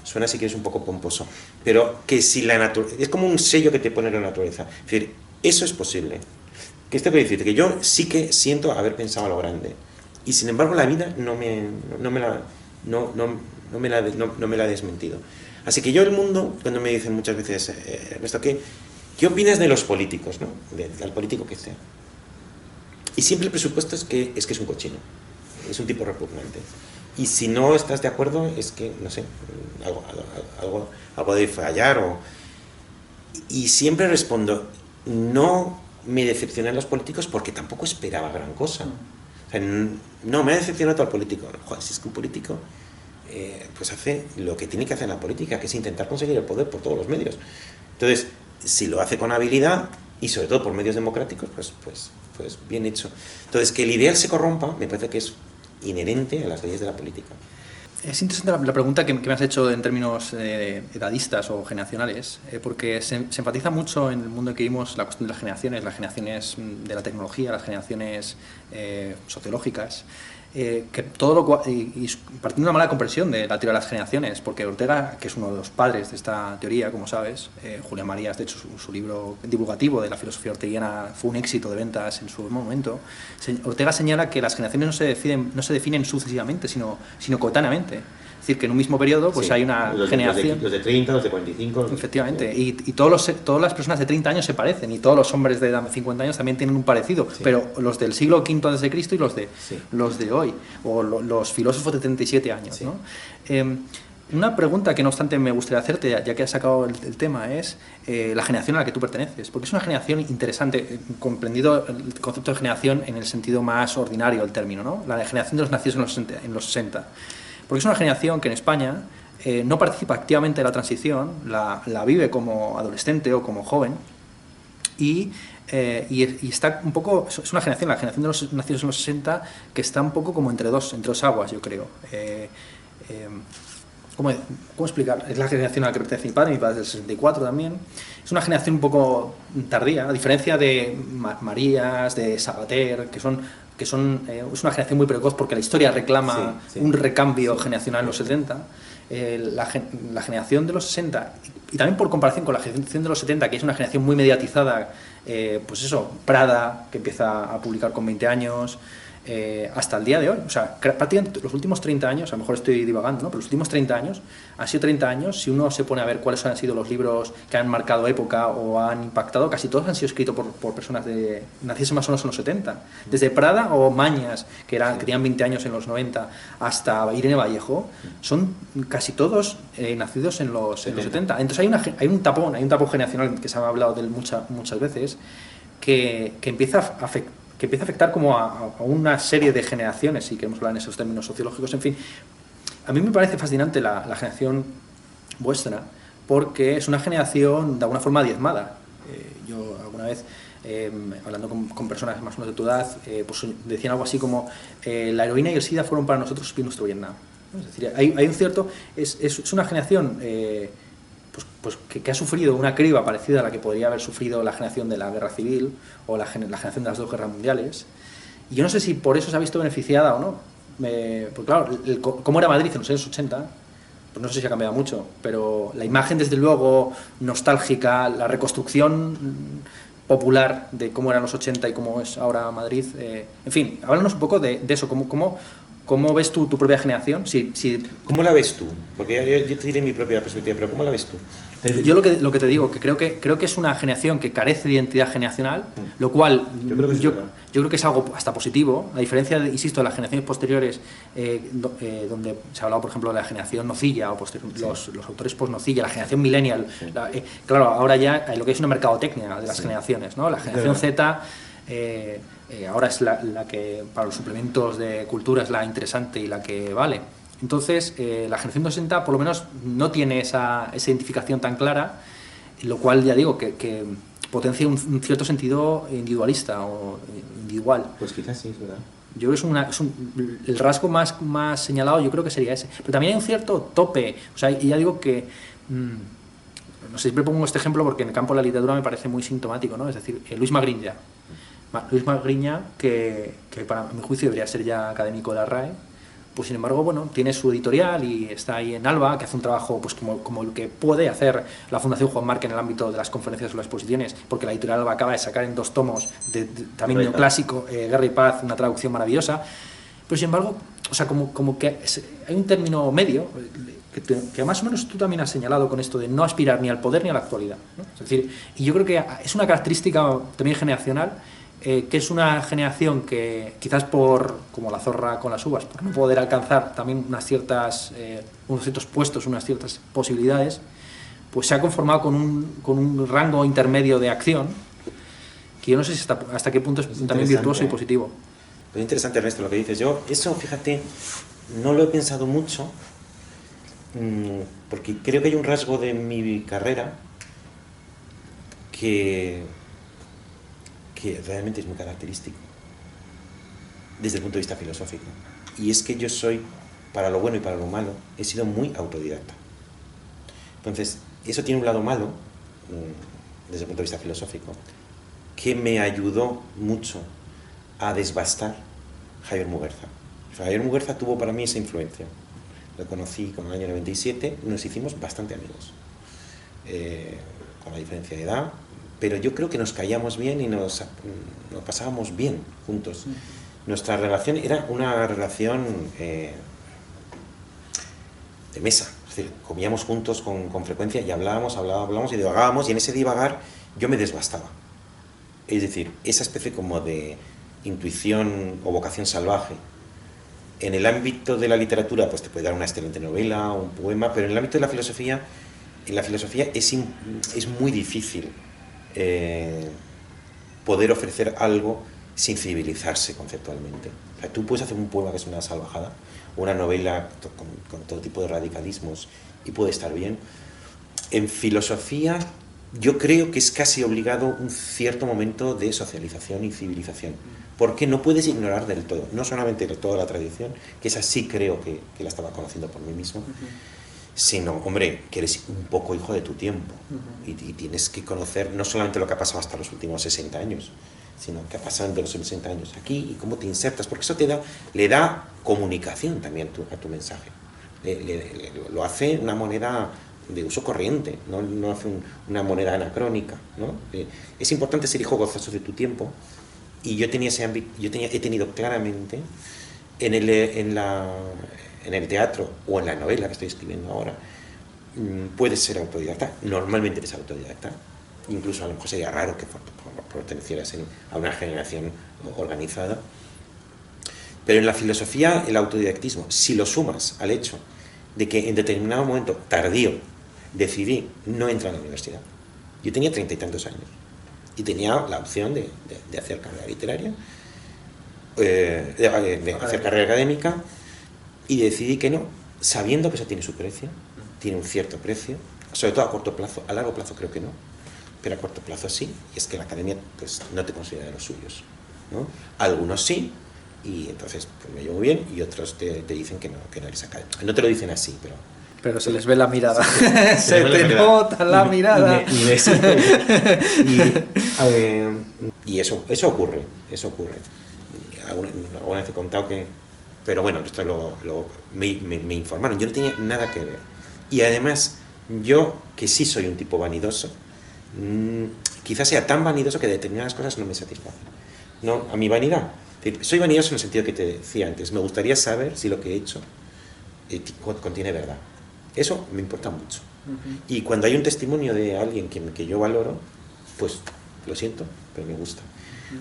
suena si quieres un poco pomposo, pero que si la naturaleza, es como un sello que te pone la naturaleza. Es decir, eso es posible. Que esto quiere decirte que yo sí que siento haber pensado a lo grande, y sin embargo la vida no me la ha desmentido. Así que yo el mundo, cuando me dicen muchas veces, Ernesto, ¿qué opinas de los políticos, ¿no? Del político que sea? Y siempre el presupuesto es que es un cochino, es un tipo repugnante. Y si no estás de acuerdo, es que, no sé, algo debe fallar. Y siempre respondo, no me decepcionan los políticos porque tampoco esperaba gran cosa. O sea, no, me ha decepcionado todo el político. Joder, si es que un político pues hace lo que tiene que hacer en la política, que es intentar conseguir el poder por todos los medios. Entonces, si lo hace con habilidad y sobre todo por medios democráticos, pues bien hecho. Entonces, que el ideal se corrompa, me parece que es inherente a las leyes de la política. Es interesante la pregunta que me has hecho en términos edadistas o generacionales, porque se enfatiza mucho en el mundo en que vivimos la cuestión de las generaciones de la tecnología, las generaciones sociológicas, que todo lo cual, y partiendo de una mala comprensión de la teoría de las generaciones, porque Ortega, que es uno de los padres de esta teoría, como sabes, Julián Marías, de hecho su libro divulgativo de la filosofía orteguiana fue un éxito de ventas en su momento. Ortega señala que las generaciones no se definen sucesivamente, sino coetáneamente. Es decir, que en un mismo periodo pues sí, hay una generación... Los de 30, los de 45... Efectivamente, y todas las personas de 30 años se parecen, y todos los hombres de 50 años también tienen un parecido, sí. Pero los del siglo V a.C. y los de hoy, o los filósofos de 37 años, sí. ¿No? Una pregunta que no obstante me gustaría hacerte, ya que has sacado el tema, es la generación a la que tú perteneces, porque es una generación interesante, comprendido el concepto de generación en el sentido más ordinario del término, ¿no? La generación de los nacidos en los 60. Porque es una generación que en España no participa activamente de la transición, la vive como adolescente o como joven, y está un poco, es una generación, la generación de los nacidos en los 60, que está un poco como entre dos aguas, yo creo. ¿Cómo explicar? Es la generación a la que pertenece mi padre es del 64 también. Es una generación un poco tardía, a diferencia de Marías, de Sabater, que es una generación muy precoz porque la historia reclama un recambio generacional en los 70. La generación de los 60, y también por comparación con la generación de los 70, que es una generación muy mediatizada, pues eso, Prada, que empieza a publicar con 20 años, hasta el día de hoy. O sea, prácticamente los últimos 30 años, a lo mejor estoy divagando, ¿no? Pero los últimos 30 años, han sido 30 años, si uno se pone a ver cuáles han sido los libros que han marcado época o han impactado, casi todos han sido escritos por personas nacidas más o menos en los 70. Desde Prada o Mañas, que tenían 20 años en los 90, hasta Irene Vallejo, son casi todos nacidos en los 70. Entonces hay un tapón generacional que se ha hablado de él muchas veces, que empieza a afectar como a una serie de generaciones, si queremos hablar en esos términos sociológicos. En fin, a mí me parece fascinante la generación vuestra, porque es una generación de alguna forma diezmada. Yo alguna vez, hablando con personas más o menos de tu edad, pues decían algo así como la heroína y el SIDA fueron para nosotros nuestro Vietnam, ¿no? Es decir, hay un cierto... Es una generación pues que ha sufrido una criba parecida a la que podría haber sufrido la generación de la guerra civil o la generación de las dos guerras mundiales. Y yo no sé si por eso se ha visto beneficiada o no. Porque claro, cómo era Madrid en los años 80, pues no sé si ha cambiado mucho, pero la imagen, desde luego, nostálgica, la reconstrucción popular de cómo eran los 80 y cómo es ahora Madrid. En fin, háblanos un poco de eso, ¿cómo ves tú tu propia generación? ¿Cómo la ves tú? Porque yo te diré mi propia perspectiva, pero ¿cómo la ves tú? Yo lo que te digo, que creo que es una generación que carece de identidad generacional, lo cual yo creo que es algo hasta positivo, a diferencia, insisto, de las generaciones posteriores, donde se ha hablado, por ejemplo, de la generación nocilla, o los autores post-nocilla, la generación millennial. Claro, ahora ya lo que es una mercadotecnia de las generaciones, ¿no? La generación Z... ahora es la que para los suplementos de cultura es la interesante y la que vale. Entonces, la generación 60 por lo menos no tiene esa identificación tan clara, lo cual ya digo que potencia un cierto sentido individualista o individual. Pues quizás sí, es verdad. Yo creo que el rasgo más señalado, yo creo que sería ese. Pero también hay un cierto tope. O sea, y ya digo que... no sé, siempre pongo este ejemplo porque en el campo de la literatura me parece muy sintomático, ¿no? Es decir, Luis Magriña. Luis Magriña, que para mi juicio debería ser ya académico de la RAE, pues sin embargo, bueno, tiene su editorial y está ahí en Alba, que hace un trabajo pues como el que puede hacer la Fundación Juan Marc en el ámbito de las conferencias o las exposiciones, porque la editorial Alba acaba de sacar en 2 tomos también neoclásico, Guerra y Paz, una traducción maravillosa. Pero sin embargo, o sea, como que hay un término medio que más o menos tú también has señalado con esto de no aspirar ni al poder ni a la actualidad, ¿no? Es decir, y yo creo que es una característica también generacional, que es una generación que quizás como la zorra con las uvas, por no poder alcanzar también unos ciertos puestos, unas ciertas posibilidades, pues se ha conformado con un rango intermedio de acción que yo no sé si hasta qué punto es también virtuoso y positivo. Es interesante, Ernesto, lo que dices. Yo eso, fíjate, no lo he pensado mucho, porque creo que hay un rasgo de mi carrera que realmente es muy característico desde el punto de vista filosófico, y es que yo soy, para lo bueno y para lo malo, he sido muy autodidacta. Entonces, eso tiene un lado malo desde el punto de vista filosófico, que me ayudó mucho a desbastar Javier Muguerza. Javier Muguerza tuvo para mí esa influencia. Lo conocí con el año 97, nos hicimos bastante amigos, con la diferencia de edad, pero yo creo que nos caíamos bien y nos pasábamos bien juntos. Nuestra relación era una relación de mesa, es decir, comíamos juntos con frecuencia y hablábamos y divagábamos, y en ese divagar yo me desbastaba. Es decir, esa especie como de intuición o vocación salvaje. En el ámbito de la literatura pues te puede dar una excelente novela, un poema, pero en el ámbito de la filosofía, en la filosofía es muy difícil poder ofrecer algo sin civilizarse conceptualmente. O sea, tú puedes hacer un poema que es una salvajada, o una novela con todo tipo de radicalismos, y puede estar bien. En filosofía yo creo que es casi obligado un cierto momento de socialización y civilización, porque no puedes ignorar del todo, no solamente de toda la tradición, que esa sí creo que la estaba conociendo por mí mismo, sino, hombre, que eres un poco hijo de tu tiempo, y tienes que conocer no solamente lo que ha pasado hasta los últimos 60 años, sino que ha pasado entre los 60 años aquí, y cómo te insertas, porque eso le da comunicación también a tu mensaje. Lo hace una moneda de uso corriente, no hace una moneda anacrónica, ¿no? Es importante ser hijo gozoso de tu tiempo, y yo tenía ese ámbito, he tenido claramente en el teatro o en la novela que estoy escribiendo ahora, puedes ser autodidacta, normalmente eres autodidacta, incluso a lo mejor sería raro que pertenecieras a una generación organizada, pero en la filosofía el autodidactismo, si lo sumas al hecho de que en determinado momento tardío decidí no entrar a la universidad, yo tenía 30 y tantos años y tenía la opción de hacer carrera literaria, de hacer carrera académica, y decidí que no, sabiendo que eso tiene su precio, tiene un cierto precio, sobre todo a corto plazo, a largo plazo creo que no, pero a corto plazo sí, y es que la academia pues, no te considera de los suyos, ¿no? Algunos sí, y entonces pues, me llevo muy bien, y otros te dicen que no eres académico. No te lo dicen así, pero se les ve la mirada. Se te nota la mirada. Y eso ocurre. Alguna vez he contado que... Pero bueno, esto me informaron. Yo no tenía nada que ver. Y además, yo, que sí soy un tipo vanidoso, quizás sea tan vanidoso que determinadas cosas no me satisfacen. No, a mi vanidad. Soy vanidoso en el sentido que te decía antes. Me gustaría saber si lo que he hecho contiene verdad. Eso me importa mucho. Y cuando hay un testimonio de alguien que yo valoro, pues lo siento, pero me gusta.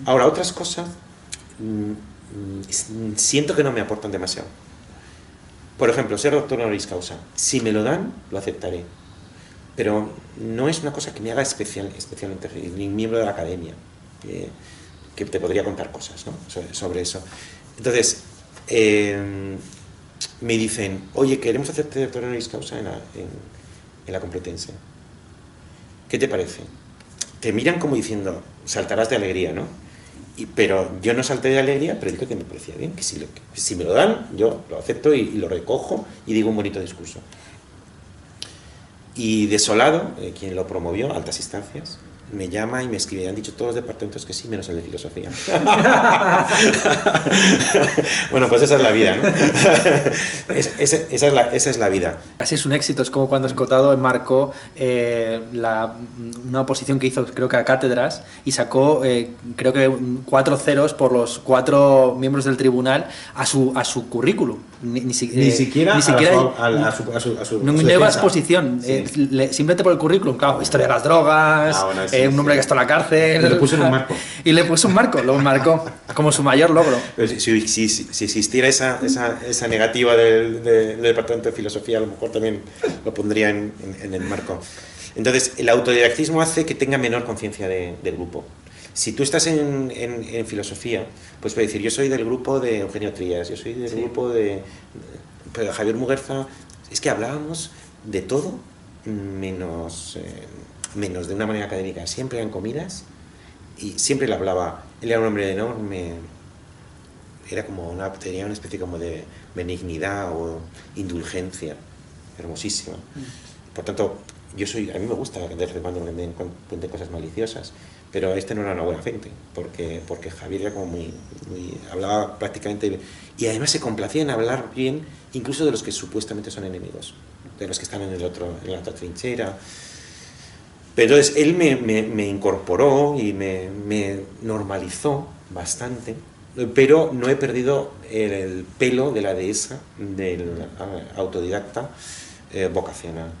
Ahora, otras cosas siento que no me aportan demasiado. Por ejemplo, ser doctor honoris causa. Si me lo dan, lo aceptaré. Pero no es una cosa que me haga especialmente ni miembro de la academia, que te podría contar cosas, ¿no? sobre eso. Entonces, me dicen, oye, queremos hacerte doctor honoris causa en la Complutense. ¿Qué te parece? Te miran como diciendo, saltarás de alegría, ¿no? Pero yo no salté de alegría, pero dije que me parecía bien, que si me lo dan, yo lo acepto y lo recojo y digo un bonito discurso. Y Desolado, quien lo promovió, Altas Instancias, me llama y me escribe, han dicho todos los departamentos que sí, menos el de filosofía. Bueno, pues esa es la vida, ¿no? esa es la vida. Así es un éxito, es como cuando Escotado enmarcó una oposición que hizo, creo que a cátedras, y sacó, creo que 4 ceros por los 4 miembros del tribunal a su currículum. Ni siquiera a su nueva exposición, sí. Simplemente por el currículum, claro, historia de las drogas, bueno, sí, un hombre que está en la cárcel. Y le puso en un marco. Y le puso un marco, lo marcó como su mayor logro. Si existiera esa negativa del Departamento de Filosofía, a lo mejor también lo pondría en el marco. Entonces, el autodidactismo hace que tenga menor conciencia del grupo. Si tú estás en filosofía, pues puedes decir, yo soy del grupo de Eugenio Trías, yo soy del grupo de Javier Muguerza. Es que hablábamos de todo menos de una manera académica. Siempre eran comidas y siempre le hablaba. Él era un hombre enorme, era como tenía una especie como de benignidad o indulgencia hermosísima. Por tanto, a mí me gusta de vez en cuando me cuenten cosas maliciosas, pero no era una buena gente, porque Javier era como muy hablaba prácticamente, y además se complacía en hablar bien, incluso de los que supuestamente son enemigos, de los que están en la otra trinchera. Pero entonces él me incorporó y me normalizó bastante, pero no he perdido el pelo de la dehesa del autodidacta vocacional.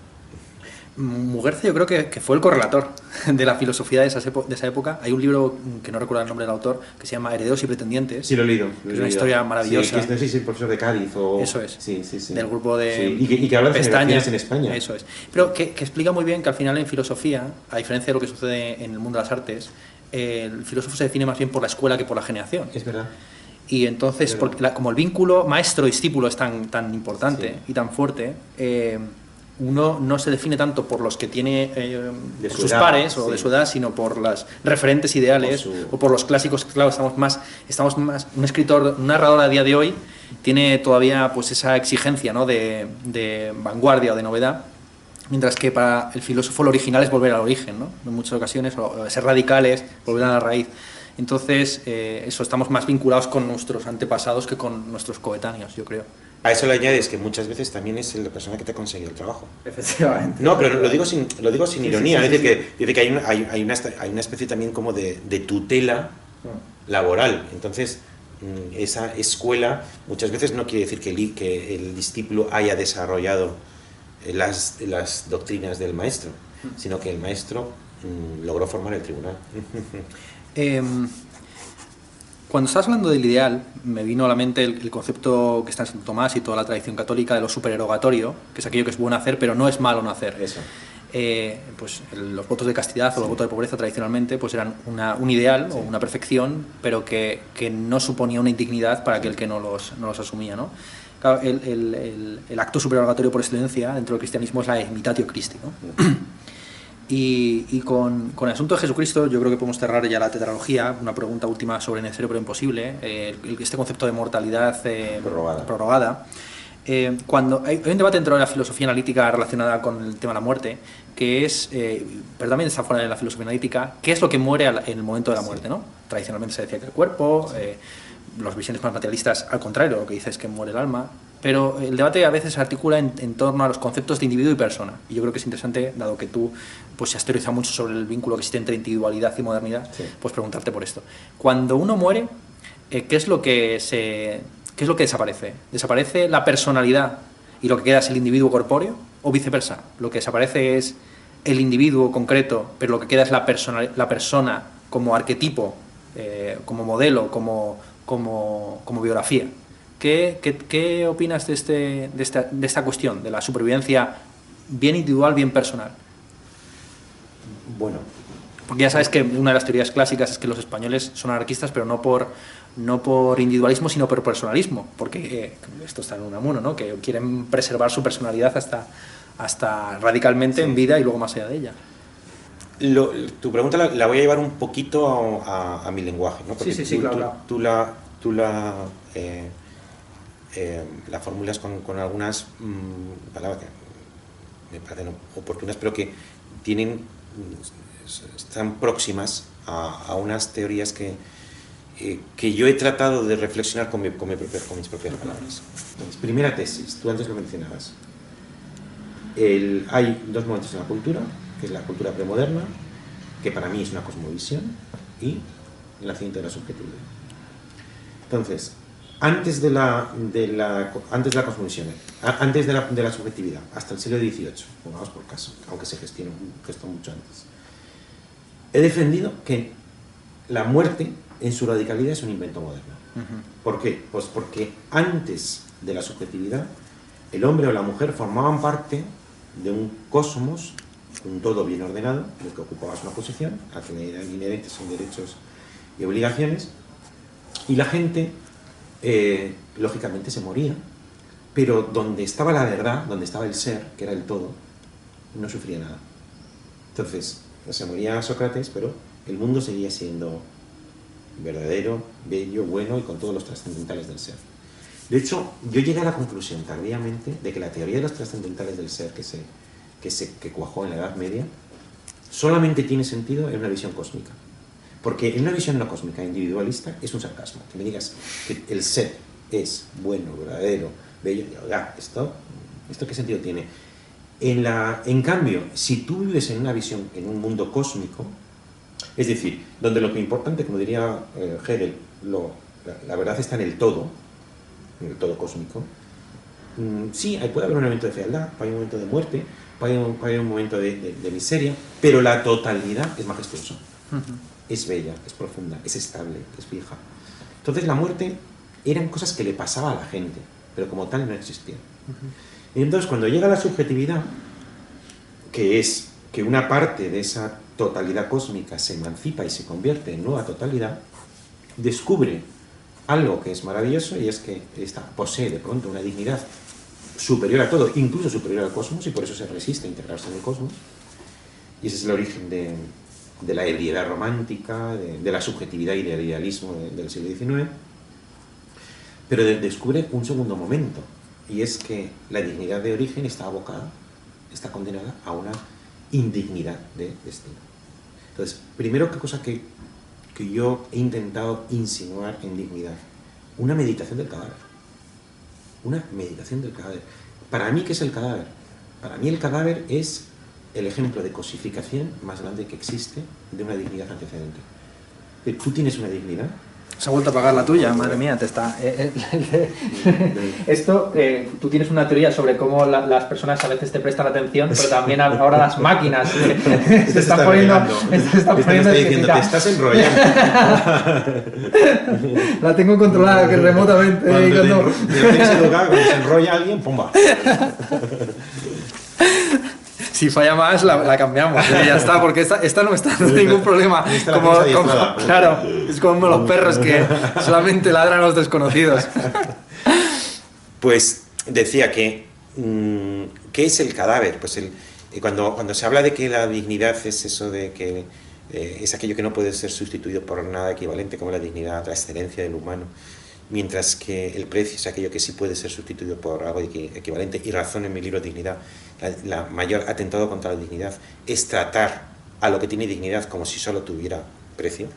Muguerza yo creo que fue el correlator de la filosofía de esa época. Hay un libro que no recuerdo el nombre del autor que se llama Herederos y Pretendientes. Sí, lo he leído. Es una historia maravillosa. Sí, que es el profesor de Cádiz. Eso es. Sí. Del grupo de Y que habla de generaciones en España. Eso es. Pero que explica muy bien que al final en filosofía, a diferencia de lo que sucede en el mundo de las artes, el filósofo se define más bien por la escuela que por la generación. Es verdad. Y entonces, como el vínculo maestro-discípulo es tan importante y tan fuerte, uno no se define tanto por los que tiene por sus pares o de su edad, sino por las referentes ideales o por los clásicos. Claro, estamos más un escritor, un narrador a día de hoy tiene todavía pues esa exigencia, ¿no? de vanguardia o de novedad, mientras que para el filósofo lo original es volver al origen, ¿no? En muchas ocasiones, o ser radicales, volver a la raíz. Entonces, estamos más vinculados con nuestros antepasados que con nuestros coetáneos, yo creo. A eso le añades que muchas veces también es la persona que te ha conseguido el trabajo. Efectivamente. No, pero lo digo sin ironía. Es decir, que hay una especie también como de tutela laboral. Entonces, esa escuela muchas veces no quiere decir que el discípulo haya desarrollado las doctrinas del maestro, sino que el maestro logró formar el tribunal. Cuando estás hablando del ideal, me vino a la mente el concepto que está en Santo Tomás y toda la tradición católica de lo supererogatorio, que es aquello que es bueno hacer, pero no es malo no hacer. Eso. Pues los votos de castidad o los votos de pobreza tradicionalmente pues eran un ideal o una perfección, pero que no suponía una indignidad para aquel que no los asumía, ¿no? Claro, el acto supererogatorio por excelencia dentro del cristianismo es la imitatio Christi, ¿no? Y con el asunto de Jesucristo yo creo que podemos cerrar ya la tetralogía. Una pregunta última sobre necesario pero imposible, este concepto de mortalidad prorrogada. Cuando hay un debate dentro de la filosofía analítica relacionada con el tema de la muerte, que es, pero también está fuera de la filosofía analítica, ¿qué es lo que muere en el momento de la muerte, ¿no? Tradicionalmente se decía que el cuerpo, las visiones más materialistas, al contrario, lo que dice es que muere el alma, pero el debate a veces se articula en torno a los conceptos de individuo y persona, y yo creo que es interesante, dado que tú pues, se has teorizado mucho sobre el vínculo que existe entre individualidad y modernidad, pues preguntarte por esto. Cuando uno muere, ¿qué es lo que desaparece? ¿Desaparece la personalidad y lo que queda es el individuo corpóreo? ¿O viceversa? Lo que desaparece es el individuo concreto, pero lo que queda es la persona como arquetipo, como modelo, como biografía. ¿Qué opinas de esta cuestión, de la supervivencia bien individual, bien personal? Bueno. Porque ya sabes que una de las teorías clásicas es que los españoles son anarquistas, pero no por individualismo, sino por personalismo, porque esto está en Unamuno, ¿no? Que quieren preservar su personalidad hasta radicalmente en vida y luego más allá de ella. Tu pregunta la voy a llevar un poquito a mi lenguaje, ¿no? Porque sí, claro. Tú la formulas con algunas palabras que me parecen oportunas, pero que están próximas a unas teorías que yo he tratado de reflexionar con mis propias palabras. Entonces, primera tesis, tú antes lo mencionabas. Hay dos momentos en la cultura, que es la cultura premoderna, que para mí es una cosmovisión, y el nacimiento de la subjetividad. Entonces, antes de la cosmovisión, antes de la subjetividad, hasta el siglo XVIII, pongamos por caso, aunque se gestó mucho antes, he defendido que la muerte en su radicalidad es un invento moderno. ¿Por qué? Pues porque antes de la subjetividad, el hombre o la mujer formaban parte de un cosmos, un todo bien ordenado, en el que ocupabas una posición, a que eran inherentes son derechos y obligaciones, y la gente, lógicamente, se moría, pero donde estaba la verdad, donde estaba el ser, que era el todo, no sufría nada. Entonces, se moría Sócrates, pero el mundo seguía siendo verdadero, bello, bueno y con todos los trascendentales del ser. De hecho, yo llegué a la conclusión tardíamente de que la teoría de los trascendentales del ser que cuajó en la Edad Media solamente tiene sentido en una visión cósmica. Porque en una visión no cósmica, individualista, es un sarcasmo. Que me digas que el ser es bueno, verdadero, bello, ¿esto qué sentido tiene? En cambio, si tú vives en una visión, en un mundo cósmico, es decir, donde lo que es importante, como diría Hegel, la verdad está en el todo cósmico, sí, puede haber un momento de fealdad, puede haber un momento de muerte, puede haber un momento de miseria, pero la totalidad es majestuosa, es bella, es profunda, es estable, es fija. Entonces la muerte eran cosas que le pasaba a la gente, pero como tal no existían. Y entonces cuando llega la subjetividad, que es que una parte de esa totalidad cósmica se emancipa y se convierte en nueva totalidad, descubre algo que es maravilloso, y es que posee de pronto una dignidad superior a todo, incluso superior al cosmos, y por eso se resiste a integrarse en el cosmos. Y ese es el origen de la ebriedad romántica, de la subjetividad y del idealismo del siglo XIX. Pero descubre un segundo momento, y es que la dignidad de origen está condenada a una indignidad de destino. Entonces, primero, ¿qué cosa que yo he intentado insinuar en dignidad? Una meditación del cadáver. Una meditación del cadáver. Para mí, ¿qué es el cadáver? Para mí el cadáver es el ejemplo de cosificación más grande que existe de una dignidad antecedente. Tú tienes una dignidad Se ha vuelto a apagar la tuya, madre mía, te está... Esto, tú tienes una teoría sobre cómo las personas a veces te prestan atención, pero también ahora las máquinas se están poniendo... diciendo, te estás enrollando. La tengo controlada, que remotamente... Cuando se enrolla alguien, ¡pumba! Si falla más, la cambiamos, y ya está, porque esta no me está dando ningún problema. Claro, es como los perros que solamente ladran a los desconocidos. Pues decía que, ¿qué es el cadáver? Pues cuando se habla de que la dignidad es eso de que es aquello que no puede ser sustituido por nada equivalente, como la dignidad, la excelencia del humano, mientras que el precio es aquello que sí puede ser sustituido por algo equivalente, y razón en mi libro Dignidad, la mayor atentado contra la dignidad es tratar a lo que tiene dignidad como si solo tuviera precio,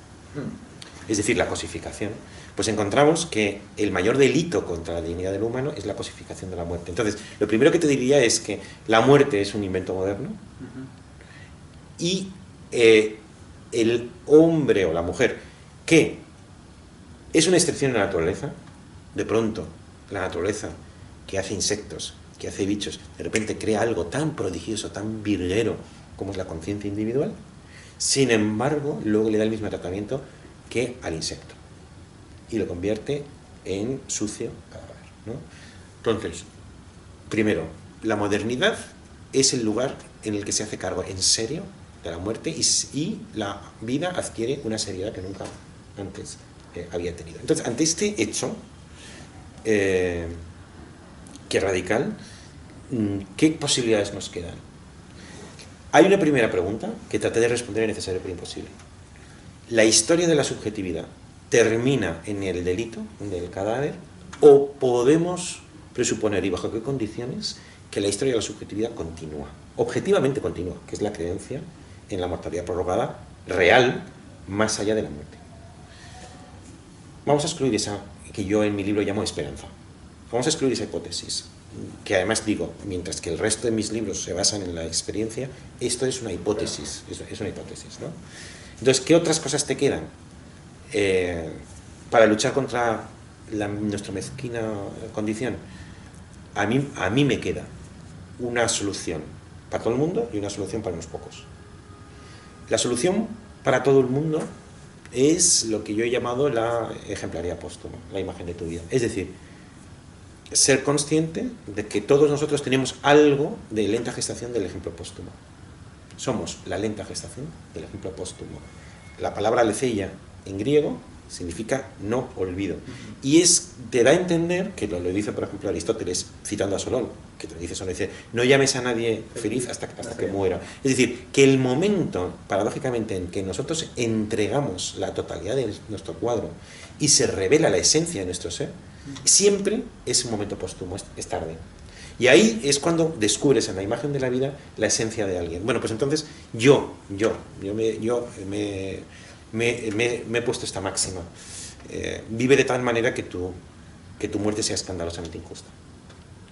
es decir, la cosificación. Pues encontramos que el mayor delito contra la dignidad del humano es la cosificación de la muerte. Entonces, lo primero que te diría es que la muerte es un invento moderno, y el hombre o la mujer que es una excepción en la naturaleza, de pronto la naturaleza que hace insectos, que hace bichos, de repente crea algo tan prodigioso, tan virguero como es la conciencia individual, sin embargo luego le da el mismo tratamiento que al insecto y lo convierte en sucio cadáver, ¿no? Entonces, primero, la modernidad es el lugar en el que se hace cargo en serio de la muerte, y la vida adquiere una seriedad que nunca antes había tenido. Entonces, ante este hecho, que radical, ¿qué posibilidades nos quedan? Hay una primera pregunta que traté de responder en Necesario pero Imposible. ¿La historia de la subjetividad termina en el delito, en el cadáver, o podemos presuponer, y bajo qué condiciones, que la historia de la subjetividad continúa, objetivamente continúa, que es la creencia en la mortalidad prorrogada real, más allá de la muerte? Vamos a excluir esa, que yo en mi libro llamo esperanza. Vamos a excluir esa hipótesis, que además digo, mientras que el resto de mis libros se basan en la experiencia, esto es una hipótesis, ¿no? Entonces, ¿qué otras cosas te quedan para luchar contra nuestra mezquina condición? A mí me queda una solución para todo el mundo y una solución para unos pocos. La solución para todo el mundo es lo que yo he llamado la ejemplaría póstuma, la imagen de tu vida. Es decir, ser consciente de que todos nosotros tenemos algo de lenta gestación del ejemplo póstumo. Somos la lenta gestación del ejemplo póstumo. La palabra aletheia en griego significa no olvido. Y te da a entender, que lo dice por ejemplo Aristóteles, citando a Solón, que te dice Solón, dice, no llames a nadie feliz hasta que muera. Es decir, que el momento, paradójicamente, en que nosotros entregamos la totalidad de nuestro cuadro y se revela la esencia de nuestro ser, siempre es un momento póstumo, es tarde. Y ahí es cuando descubres en la imagen de la vida la esencia de alguien. Bueno, pues entonces yo me he puesto esta máxima. Vive de tal manera que tu muerte sea escandalosamente injusta.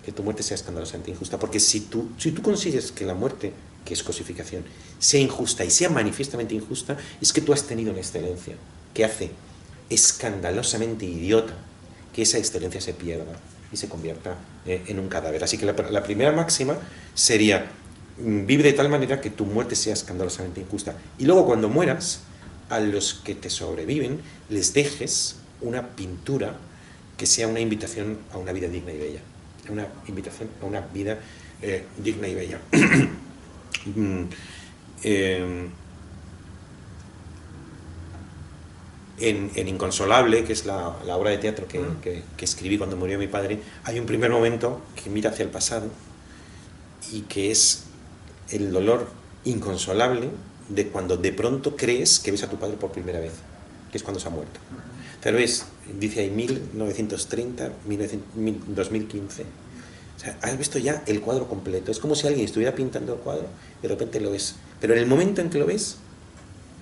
Que tu muerte sea escandalosamente injusta. Porque si tú consigues que la muerte, que es cosificación, sea injusta y sea manifiestamente injusta, es que tú has tenido una excelencia que hace escandalosamente idiota que esa excelencia se pierda y se convierta en un cadáver. Así que la primera máxima sería: vive de tal manera que tu muerte sea escandalosamente injusta. Y luego, cuando mueras, a los que te sobreviven les dejes una pintura que sea una invitación a una vida digna y bella. Una invitación a una vida digna y bella. En Inconsolable, que es la obra de teatro que escribí cuando murió mi padre, hay un primer momento que mira hacia el pasado y que es el dolor inconsolable de cuando de pronto crees que ves a tu padre por primera vez, que es cuando se ha muerto. Tal vez, dice ahí 1930, 2015, o sea, has visto ya el cuadro completo. Es como si alguien estuviera pintando el cuadro y de repente lo ves. Pero en el momento en que lo ves,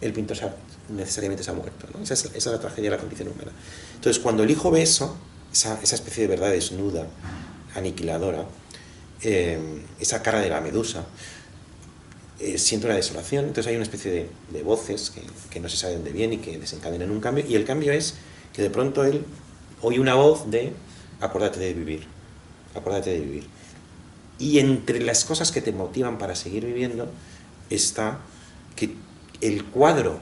el pintor necesariamente se ha muerto, ¿no? Esa es la tragedia de la condición humana. Entonces, cuando el hijo ve eso, esa especie de verdad desnuda, aniquiladora, esa cara de la medusa, siente una desolación. Entonces hay una especie de voces que no se sabe dónde vienen y que desencadenan un cambio, y el cambio es que de pronto él oye una voz de acuérdate de vivir, acuérdate de vivir. Y entre las cosas que te motivan para seguir viviendo está que el cuadro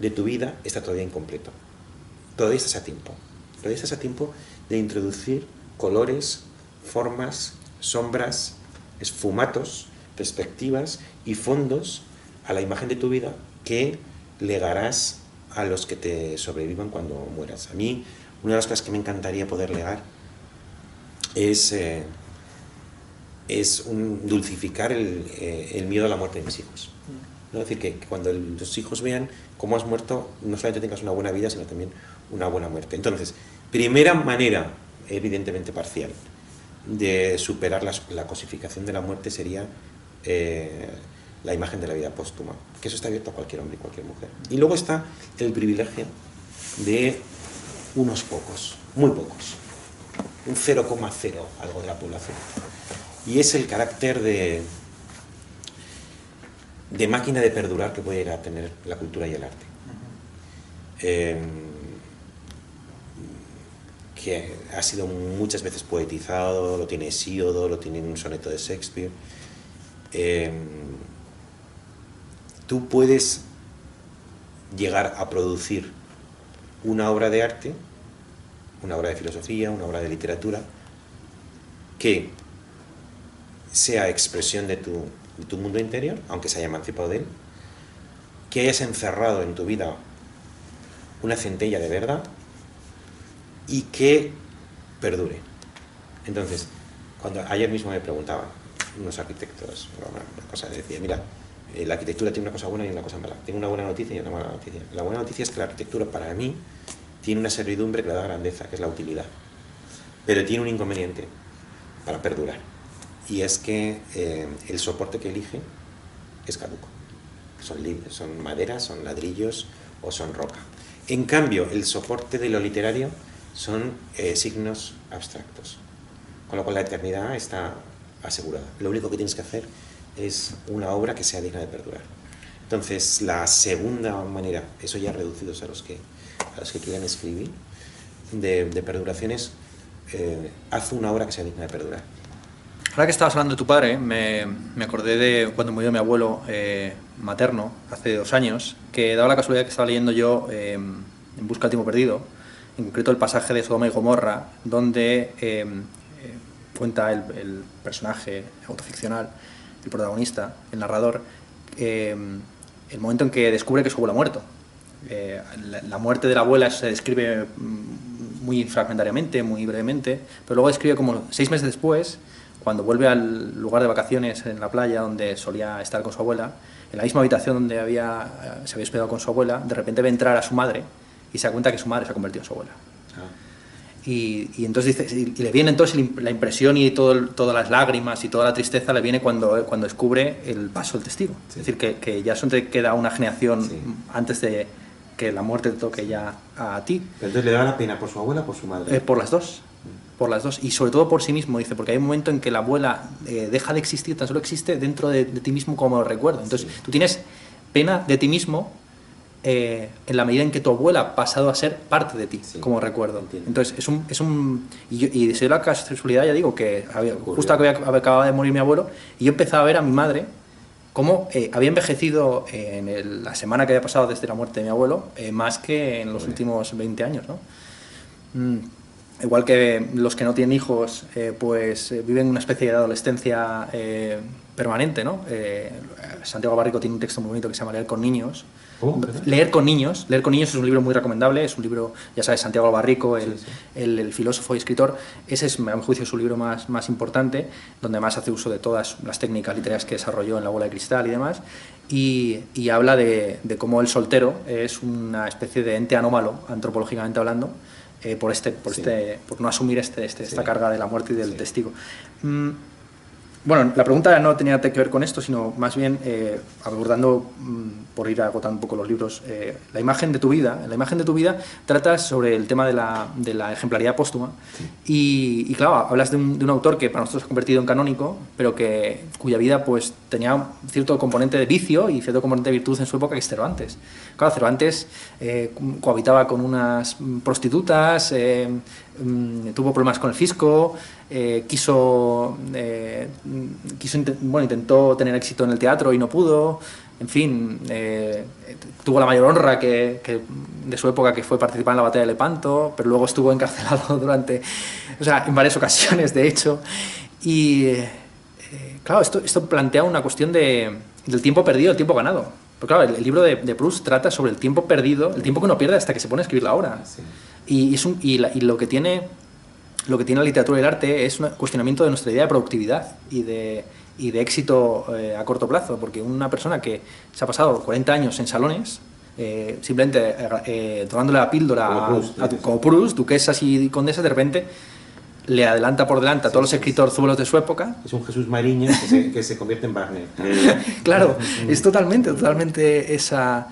de tu vida está todavía incompleto. Todavía estás a tiempo. Todavía estás a tiempo de introducir colores, formas, sombras, esfumatos, perspectivas y fondos a la imagen de tu vida que legarás a los que te sobrevivan cuando mueras. A mí, una de las cosas que me encantaría poder legar es dulcificar el miedo a la muerte de mis hijos. ¿No? Es decir, que cuando los hijos vean cómo has muerto, no solamente tengas una buena vida, sino también una buena muerte. Entonces, primera manera, evidentemente parcial, de superar la cosificación de la muerte sería la imagen de la vida póstuma, que eso está abierto a cualquier hombre y cualquier mujer. Y luego está el privilegio de unos pocos, muy pocos, un 0,0 algo de la población. Y es el carácter de máquina de perdurar que puede llegar a tener la cultura y el arte. Que ha sido muchas veces poetizado, lo tiene Hesíodo, lo tiene en un soneto de Shakespeare. Tú puedes llegar a producir una obra de arte, una obra de filosofía, una obra de literatura, que sea expresión de tu mundo interior, aunque se haya emancipado de él, que hayas encerrado en tu vida una centella de verdad y que perdure. Entonces, ayer mismo me preguntaban unos arquitectos, una cosa, decía, mira, la arquitectura tiene una cosa buena y una cosa mala. Tengo una buena noticia y una mala noticia. La buena noticia es que la arquitectura para mí tiene una servidumbre que le da grandeza, que es la utilidad. Pero tiene un inconveniente para perdurar. Y es que el soporte que elige es caduco. Son maderas, son ladrillos o son roca. En cambio, el soporte de lo literario son signos abstractos. Con lo cual la eternidad está asegurada. Lo único que tienes que hacer es una obra que sea digna de perdurar. Entonces, la segunda manera, eso ya reducidos a los que quieran escribir, de perduraciones, haz una obra que sea digna de perdurar. Ahora que estabas hablando de tu padre, me acordé de cuando murió mi abuelo materno, hace 2 años, que daba la casualidad que estaba leyendo yo En busca del tiempo perdido, en concreto el pasaje de Sodoma y Gomorra, donde cuenta el personaje autoficcional, el protagonista, el narrador, el momento en que descubre que su abuelo ha muerto. La muerte de la abuela se describe muy fragmentariamente, muy brevemente, pero luego describe como 6 meses después, cuando vuelve al lugar de vacaciones en la playa donde solía estar con su abuela, en la misma habitación donde se había hospedado con su abuela, de repente ve entrar a su madre y se da cuenta que su madre se ha convertido en su abuela. Y entonces dice, y le viene entonces la impresión y todas las lágrimas y toda la tristeza le viene cuando descubre el paso del testigo. Sí. Es decir, que ya solo te queda una generación antes de que la muerte te toque ya a ti. ¿Pero entonces le da la pena por su abuela o por su madre? Por las dos. Por las dos, y sobre todo por sí mismo, dice, porque hay un momento en que la abuela deja de existir, tan solo existe dentro de ti mismo como recuerdo. Entonces, tú tienes pena de ti mismo en la medida en que tu abuela ha pasado a ser parte de ti, como recuerdo. Entiendo. Entonces, y se dio la casualidad, ya digo, que justo acababa de morir mi abuelo, y yo empezaba a ver a mi madre cómo había envejecido en la semana que había pasado desde la muerte de mi abuelo, más que en los últimos 20 años, ¿no? Igual que los que no tienen hijos, pues viven una especie de adolescencia permanente, ¿no? Santiago Barrico tiene un texto muy bonito que se llama Leer con niños. Leer con niños es un libro muy recomendable, es un libro, ya sabes, Santiago Barrico, el filósofo y escritor. Ese es, a mi juicio, su libro más importante, donde más hace uso de todas las técnicas literarias que desarrolló en La bola de cristal y demás, y habla de cómo el soltero es una especie de ente anómalo, antropológicamente hablando, por no asumir esta carga de la muerte y del testigo. Bueno, la pregunta no tenía que ver con esto, sino más bien abordando, por ir agotando un poco los libros, la imagen de tu vida. La imagen de tu vida trata sobre el tema de la ejemplaridad póstuma y claro, hablas de un autor que para nosotros se ha convertido en canónico, pero cuya vida pues tenía cierto componente de vicio y cierto componente de virtud en su época, que es Cervantes. Claro, Cervantes cohabitaba con unas prostitutas, tuvo problemas con el fisco, intentó tener éxito en el teatro y no pudo, en fin, tuvo la mayor honra de su época, que fue participar en la batalla de Lepanto, pero luego estuvo encarcelado en varias ocasiones, de hecho, y claro, esto plantea una cuestión del tiempo perdido, el tiempo ganado. Porque claro, el libro de Proust trata sobre el tiempo perdido, el tiempo que uno pierde hasta que se pone a escribir la obra. Sí. Y lo que tiene la literatura y el arte es un cuestionamiento de nuestra idea de productividad y de éxito a corto plazo, porque una persona que se ha pasado 40 años en salones, simplemente tomándole la píldora como Proust, duquesas y condesas, de repente le adelanta por delante a todos los escritorzuelos de su época. Es un Jesús Mariño que se convierte en Wagner. Claro, es totalmente esa...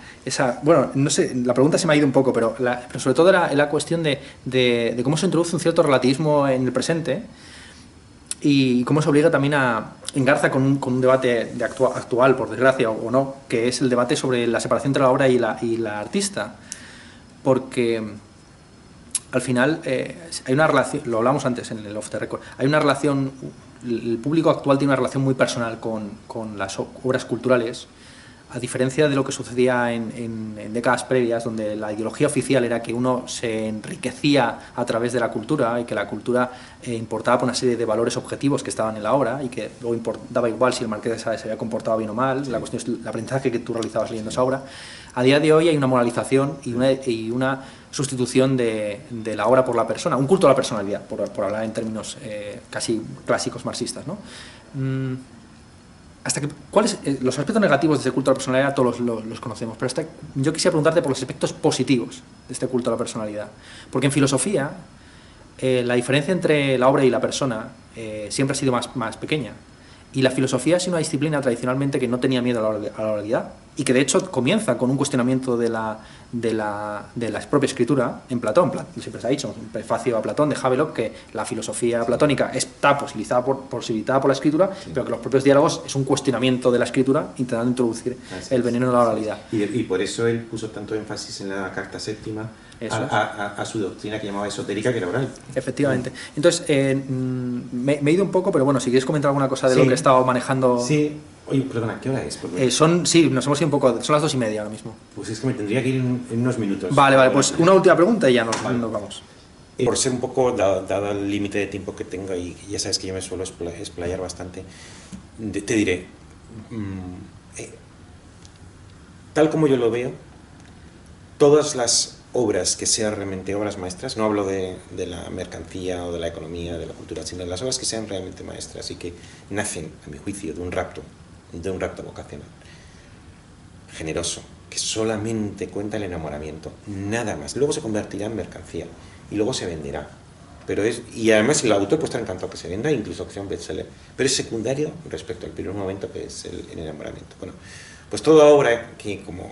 Bueno, no sé, la pregunta se me ha ido un poco, pero sobre todo era la cuestión de cómo se introduce un cierto relativismo en el presente y cómo se obliga también engarza con un debate actual, por desgracia, o no, que es el debate sobre la separación entre la obra y la artista. Porque al final hay una relación, lo hablamos antes en el Off the Record, hay una relación, el público actual tiene una relación muy personal con las obras culturales, a diferencia de lo que sucedía en décadas previas, donde la ideología oficial era que uno se enriquecía a través de la cultura y que la cultura importaba por una serie de valores objetivos que estaban en la obra y que luego daba igual si el Marqués de Sade se había comportado bien o mal, la cuestión es el aprendizaje que tú realizabas leyendo esa obra. A día de hoy hay una moralización y una sustitución de la obra por la persona, un culto a la personalidad, por hablar en términos casi clásicos marxistas, ¿no? ¿Cuáles los aspectos negativos de este culto a la personalidad? Todos los conocemos, pero yo quisiera preguntarte por los aspectos positivos de este culto a la personalidad, porque en filosofía la diferencia entre la obra y la persona siempre ha sido más pequeña, y la filosofía es una disciplina tradicionalmente que no tenía miedo a la oralidad y que de hecho comienza con un cuestionamiento de la propia escritura en Platón. Siempre se ha dicho, un prefacio a Platón de Havelock, que la filosofía platónica está posibilitada por la escritura, sí, pero que los propios diálogos es un cuestionamiento de la escritura intentando introducir el veneno de la oralidad. Y por eso él puso tanto énfasis en la carta séptima a su doctrina que llamaba esotérica, que era oral. Efectivamente. Entonces, me he ido un poco, pero bueno, si quieres comentar alguna cosa de lo que he estado manejando... Sí. Oye, perdona, ¿qué hora es? Sí, nos hemos ido un poco, son las 2:30 ahora mismo. Pues es que me tendría que ir en unos minutos. Vale, pues una última pregunta y ya nos vamos. Por ser un poco, dado el límite de tiempo que tengo, y ya sabes que yo me suelo explayar bastante, te diré, tal como yo lo veo, todas las obras que sean realmente obras maestras, no hablo de la mercancía o de la economía, de la cultura, sino de las obras que sean realmente maestras y que nacen, a mi juicio, de un rapto vocacional, generoso, que solamente cuenta el enamoramiento, nada más. Luego se convertirá en mercancía y luego se venderá. Y además el autor puede estar encantado que se venda, incluso que sea un bestseller, pero es secundario respecto al primer momento, que es el enamoramiento. Bueno, pues toda obra que, como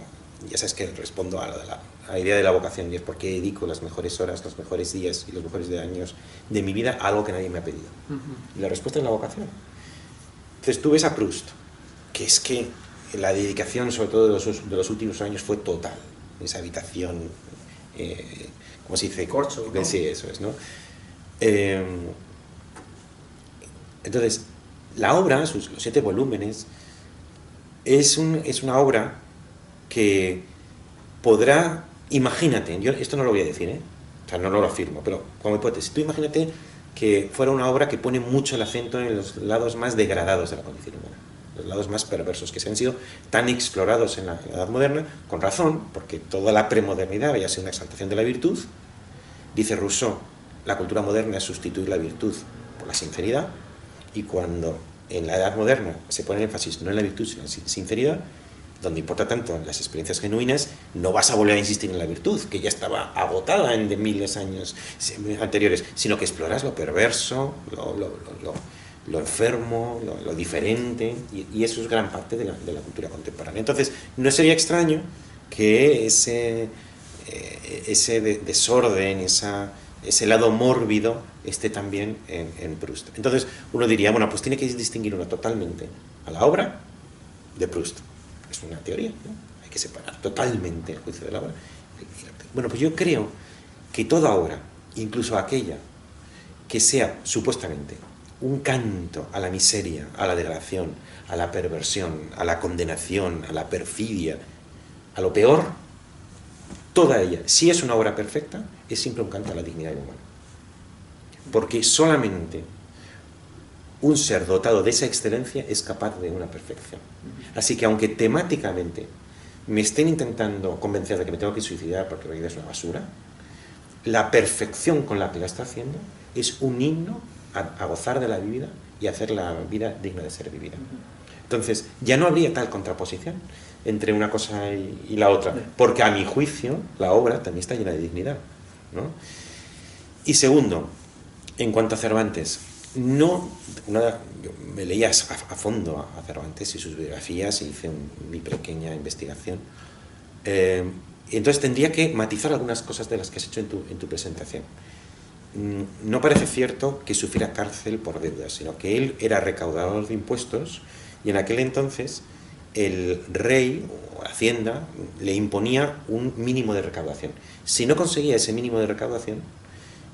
ya sabes que respondo a la idea de la vocación, y es porque dedico las mejores horas, los mejores días y los mejores años de mi vida a algo que nadie me ha pedido. Y la respuesta es la vocación. Entonces tú ves a Proust, que es que la dedicación, sobre todo de los últimos años, fue total. Esa habitación, ¿cómo se dice? Corcho, ¿no? Sí, eso es, ¿no? Entonces, la obra, los 7 volúmenes, es una obra que podrá, imagínate, yo esto no lo voy a decir, o sea, no lo afirmo, pero como hipótesis, tú imagínate que fuera una obra que pone mucho el acento en los lados más degradados de la condición humana, los lados más perversos, que se han sido tan explorados en la Edad Moderna, con razón, porque toda la premodernidad había sido una exaltación de la virtud. Dice Rousseau, la cultura moderna es sustituir la virtud por la sinceridad, y cuando en la Edad Moderna se pone el énfasis no en la virtud, sino en la sinceridad, donde importa tanto las experiencias genuinas, no vas a volver a insistir en la virtud, que ya estaba agotada en de miles de años anteriores, sino que exploras lo perverso, lo enfermo, lo diferente, y eso es gran parte de la cultura contemporánea. Entonces, no sería extraño que ese desorden, ese lado mórbido esté también en Proust. Entonces, uno diría, bueno, pues tiene que distinguir uno totalmente a la obra de Proust. Es una teoría, ¿no? Hay que separar totalmente el juicio de la obra. Bueno, pues yo creo que toda obra, incluso aquella que sea supuestamente un canto a la miseria, a la degradación, a la perversión, a la condenación, a la perfidia, a lo peor, toda ella, si es una obra perfecta, es siempre un canto a la dignidad humana. Porque solamente un ser dotado de esa excelencia es capaz de una perfección. Así que aunque temáticamente me estén intentando convencer de que me tengo que suicidar porque la vida es una basura, la perfección con la que la está haciendo es un himno a gozar de la vida y hacer la vida digna de ser vivida. Entonces, ya no habría tal contraposición entre una cosa y la otra, porque a mi juicio la obra también está llena de dignidad, ¿no? Y segundo, en cuanto a Cervantes, yo me leía a fondo a Cervantes y sus biografías y hice mi pequeña investigación. Entonces tendría que matizar algunas cosas de las que has hecho en tu presentación. No parece cierto que sufriera cárcel por deudas, sino que él era recaudador de impuestos y en aquel entonces el rey o Hacienda le imponía un mínimo de recaudación. Si no conseguía ese mínimo de recaudación,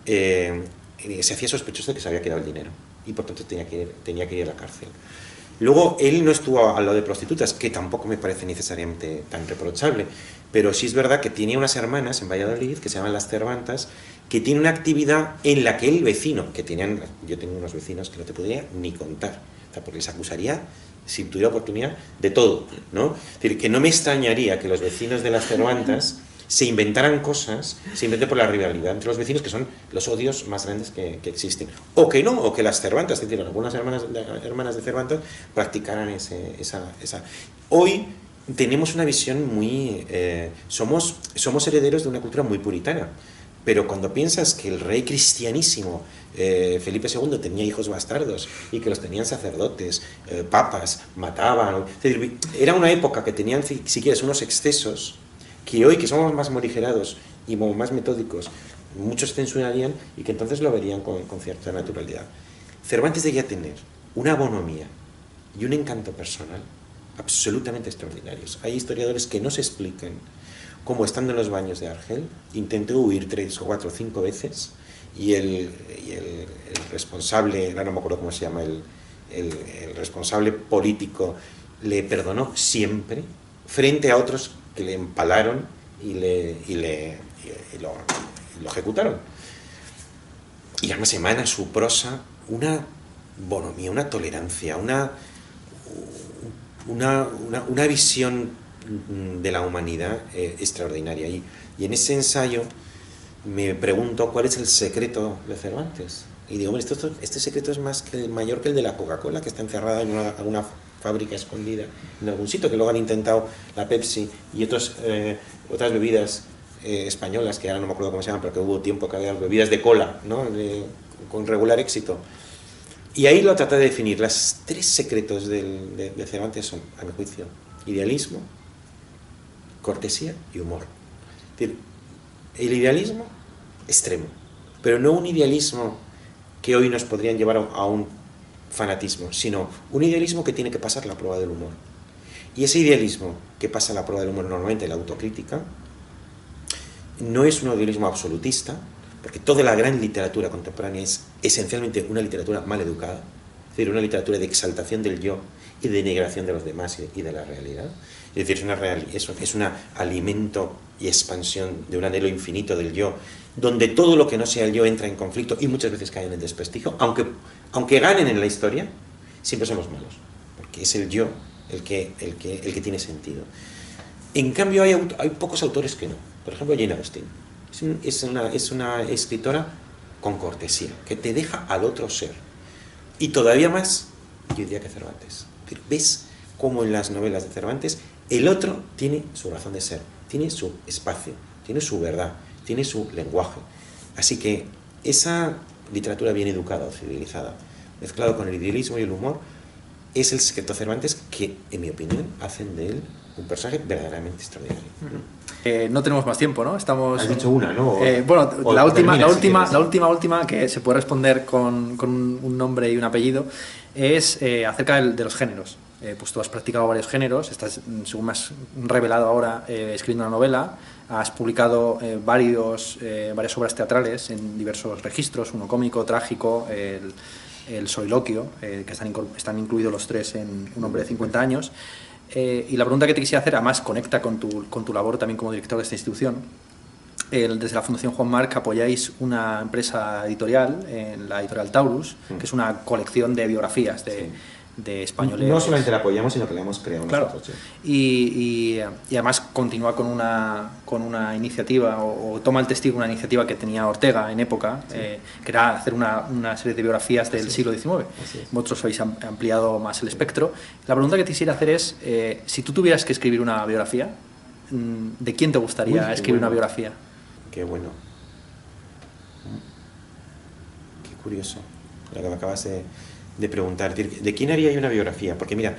se hacía sospechoso de que se había quedado el dinero y por tanto tenía que ir a la cárcel. Luego, él no estuvo al lado de prostitutas, que tampoco me parece necesariamente tan reprochable, pero sí es verdad que tenía unas hermanas en Valladolid que se llaman las Cervantas, que tienen una actividad en la que el vecino, yo tengo unos vecinos que no te podría ni contar, o sea, porque les acusaría, si tuviera oportunidad, de todo, ¿no? Es decir, que no me extrañaría que los vecinos de las Cervantas se inventaran cosas, simplemente por la rivalidad entre los vecinos, que son los odios más grandes que existen. O que no, o que las Cervantas, es decir, algunas hermanas de Cervantas practicaran esa. Hoy tenemos una visión muy... somos herederos de una cultura muy puritana, pero cuando piensas que el rey cristianísimo Felipe II tenía hijos bastardos y que los tenían sacerdotes, papas, mataban... Es decir, era una época que tenían, si quieres, unos excesos que hoy, que somos más morigerados y más metódicos, muchos censurarían y que entonces lo verían con cierta naturalidad. Cervantes debía tener una bonomía y un encanto personal absolutamente extraordinarios. Hay historiadores que no se explican cómo, estando en los baños de Argel, intentó huir 3 o 4 o 5 veces y el responsable, no me acuerdo cómo se llama, el responsable político le perdonó siempre frente a otros que le empalaron y lo ejecutaron. Y además emana en su prosa una bonomía, una tolerancia, una visión de la humanidad extraordinaria. Y en ese ensayo me pregunto cuál es el secreto de Cervantes. Y digo, hombre, este secreto es mayor que el de la Coca-Cola, que está encerrada en una fábrica escondida en algún sitio, que luego han intentado la Pepsi y otras bebidas españolas, que ahora no me acuerdo cómo se llaman, pero que hubo tiempo que había bebidas de cola, ¿no? Con regular éxito. Y ahí lo traté de definir. Los 3 secretos de Cervantes son, a mi juicio, idealismo, cortesía y humor. Es decir, el idealismo extremo, pero no un idealismo que hoy nos podrían llevar a un fanatismo, sino un idealismo que tiene que pasar la prueba del humor. Y ese idealismo que pasa la prueba del humor, normalmente la autocrítica, no es un idealismo absolutista, porque toda la gran literatura contemporánea es esencialmente una literatura mal educada, es decir, una literatura de exaltación del yo y de negación de los demás y de la realidad. Es decir, es un alimento y expansión de un anhelo infinito del yo, donde todo lo que no sea el yo entra en conflicto y muchas veces cae en el desprestigio, aunque ganen en la historia, siempre somos malos, porque es el yo el que tiene sentido. En cambio, hay pocos autores que no. Por ejemplo, Jane Austen es una escritora con cortesía, que te deja al otro ser. Y todavía más, yo diría que Cervantes. ¿Ves cómo en las novelas de Cervantes el otro tiene su razón de ser, tiene su espacio, tiene su verdad, tiene su lenguaje? Así que esa literatura bien educada o civilizada mezclado con el idealismo y el humor, es el secreto Cervantes que, en mi opinión, hacen de él un personaje verdaderamente extraordinario. No tenemos más tiempo, ¿no? Estamos... Has dicho una, ¿no? Bueno, la última, que se puede responder con un nombre y un apellido, es acerca de los géneros. Pues tú has practicado varios géneros, estás, según me has revelado ahora, escribiendo una novela, has publicado varias obras teatrales en diversos registros, uno cómico, trágico, el soliloquio, que están incluidos los tres en Un hombre de 50 años. Y la pregunta que te quisiera hacer, además conecta con tu labor también como director de esta institución. Desde la Fundación Juan Marc apoyáis una empresa editorial, en la editorial Taurus, que es una colección de biografías de españoles. No solamente la apoyamos, sino que la hemos creado nosotros. Claro. Y además continúa con una iniciativa, o toma el testigo una iniciativa que tenía Ortega en época, que era hacer una serie de biografías del siglo XIX. Vosotros habéis ampliado más el espectro. La pregunta que te quisiera hacer es, si tú tuvieras que escribir una biografía, ¿de quién te gustaría escribir una biografía? Qué bueno. Qué curioso lo que me acabas de preguntar. ¿De quién haría yo una biografía? Porque mira,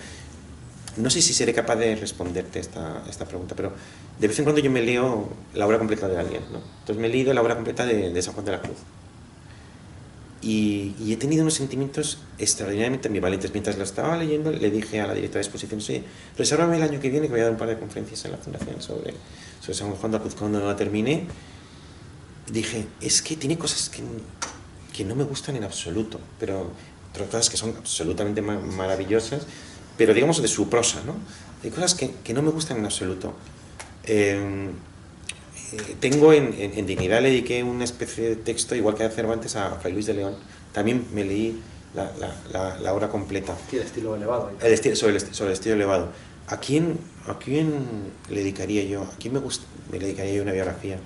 no sé si seré capaz de responderte esta pregunta, pero de vez en cuando yo me leo la obra completa de alguien, ¿no? Entonces me he leído la obra completa de San Juan de la Cruz. Y he tenido unos sentimientos extraordinariamente ambivalentes. Mientras lo estaba leyendo, le dije a la directora de exposiciones: oye, resérvame el año que viene que voy a dar un par de conferencias en la Fundación sobre San Juan de la Cruz. Cuando la terminé, dije, es que tiene cosas que no me gustan en absoluto, pero otras cosas que son absolutamente maravillosas, pero digamos de su prosa, ¿no? Hay cosas que no me gustan en absoluto. Tengo en Dignidad, le dediqué una especie de texto, igual que a Cervantes, a Fray Luis de León. También me leí la obra completa. El estilo elevado. Sobre el estilo elevado. ¿A quién le dedicaría yo? ¿A quién me dedicaría yo una biografía?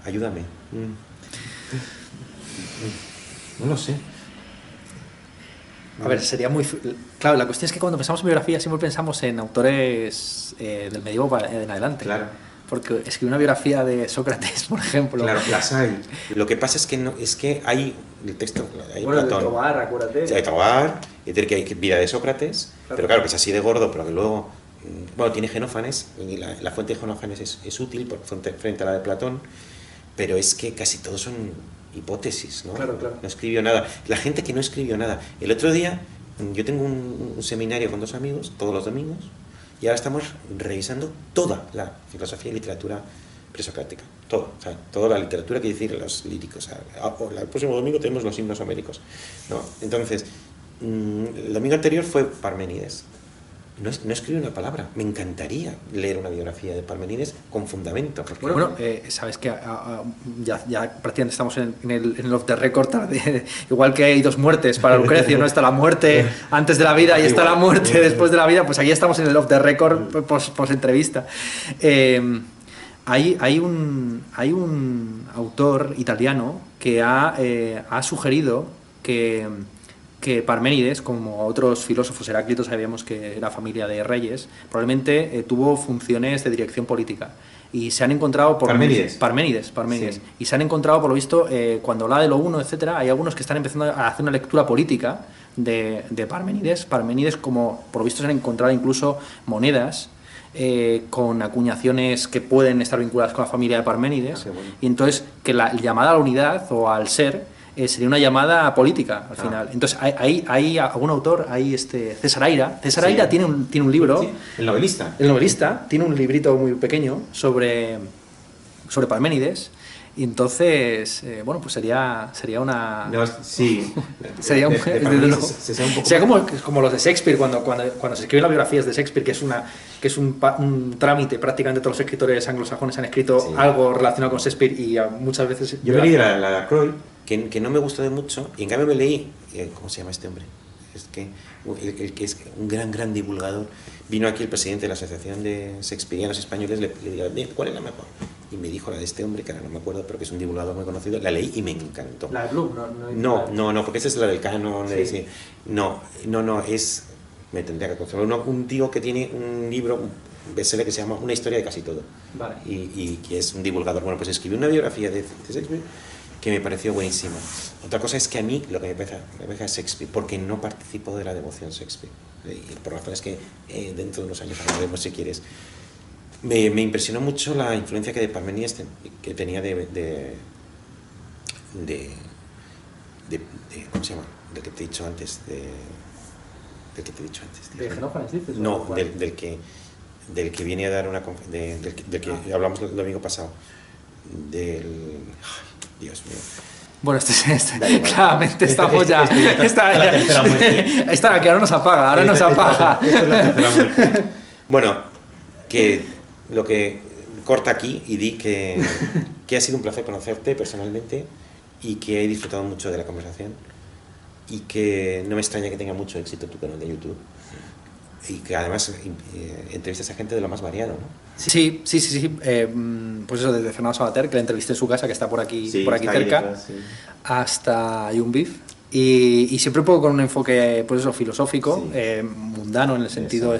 Ayúdame. No lo sé. A ver, sería muy... Claro, la cuestión es que cuando pensamos en biografía siempre pensamos en autores del medievo en adelante. Claro. Porque escribir una biografía de Sócrates, por ejemplo... Claro, las hay. Lo que pasa es que hay el texto... Hay bueno, Platón. de Tobar, acuérdate. Sí, hay Tobar, y que hay vida de Sócrates, claro. Pero claro, que es así de gordo, pero que luego... Bueno, tiene Genófanes, y la fuente de Genófanes es útil frente a la de Platón, pero es que casi todos son hipótesis, ¿no? Claro. No escribió nada. La gente que no escribió nada. El otro día, yo tengo un seminario con 2 amigos, todos los domingos, y ahora estamos revisando toda la filosofía y literatura presocrática. Todo. O sea, toda la literatura que decir los líricos. El próximo domingo tenemos los himnos homéricos, ¿no? Entonces, el domingo anterior fue Parménides. No escribe una palabra. Me encantaría leer una biografía de Parménides con fundamento. Bueno, sabes que ya prácticamente estamos en el off the record. Igual que hay 2 muertes para Lucrecio, ¿no? Está la muerte antes de la vida y está la muerte después de la vida. Pues aquí estamos en el off the record post entrevista. Hay un autor italiano que ha sugerido que Parménides, como otros filósofos, Heráclito sabíamos que era familia de reyes, probablemente tuvo funciones de dirección política. Y se han encontrado... Parménides. Sí. Y se han encontrado, por lo visto, cuando habla de lo uno, etcétera, hay algunos que están empezando a hacer una lectura política de Parménides. Parménides, como por lo visto se han encontrado incluso monedas con acuñaciones que pueden estar vinculadas con la familia de Parménides. Bueno. Y entonces, que la llamada a la unidad o al ser... sería una llamada política al final. Entonces hay algún autor, hay César Aira. César Aira tiene un libro. Sí. El novelista tiene un librito muy pequeño sobre Parménides. Y entonces, bueno, pues sería una... No, sí. Sería como los de Shakespeare, cuando se escriben las biografías de Shakespeare, que es un trámite, prácticamente todos los escritores anglosajones han escrito algo relacionado con Shakespeare y muchas veces... Yo me leí la de Croy, que no me gustó de mucho, y en cambio me leí... ¿Cómo se llama este hombre? El que es un gran divulgador. Vino aquí el presidente de la Asociación de Shakespearianos Españoles, le digo, ¿cuál es la mejor? Y me dijo la de este hombre, que ahora no me acuerdo, pero que es un divulgador muy conocido. La leí y me encantó. ¿La de Bloom? No, porque esa es la del canon. Sí. No, es... Me tendría que conocerlo. Un tío que tiene un libro, un bestseller que se llama Una historia de casi todo. Vale. Y que es un divulgador. Bueno, pues escribió una biografía de Shakespeare que me pareció buenísima. Otra cosa es que a mí lo que me parece es Shakespeare, porque no participo de la devoción Shakespeare. Y por razones que dentro de unos años hablaremos si quieres. Me impresionó mucho la influencia que de Parmenides que tenía de ¿cómo se llama? Del que te he dicho antes, del que te he dicho antes. ¿De Xenófanes dices? No, del que viene a dar una del que hablamos el domingo pasado. Ay, Dios mío. Bueno, claramente estamos ya... Esta que ahora nos apaga, Bueno, que lo que corta aquí y di que ha sido un placer conocerte personalmente y que he disfrutado mucho de la conversación y que no me extraña que tenga mucho éxito tu canal de YouTube y que además entrevistas a gente de lo más variado, ¿no? Sí. Pues eso, desde Fernando Sabater, que le entrevisté en su casa, que está por aquí cerca, detrás, sí. hasta Young Beef. Y siempre un poco con un enfoque, pues eso, filosófico, mundano en el sentido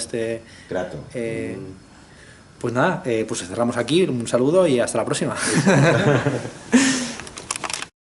Grato. Pues nada, pues cerramos aquí, un saludo y hasta la próxima.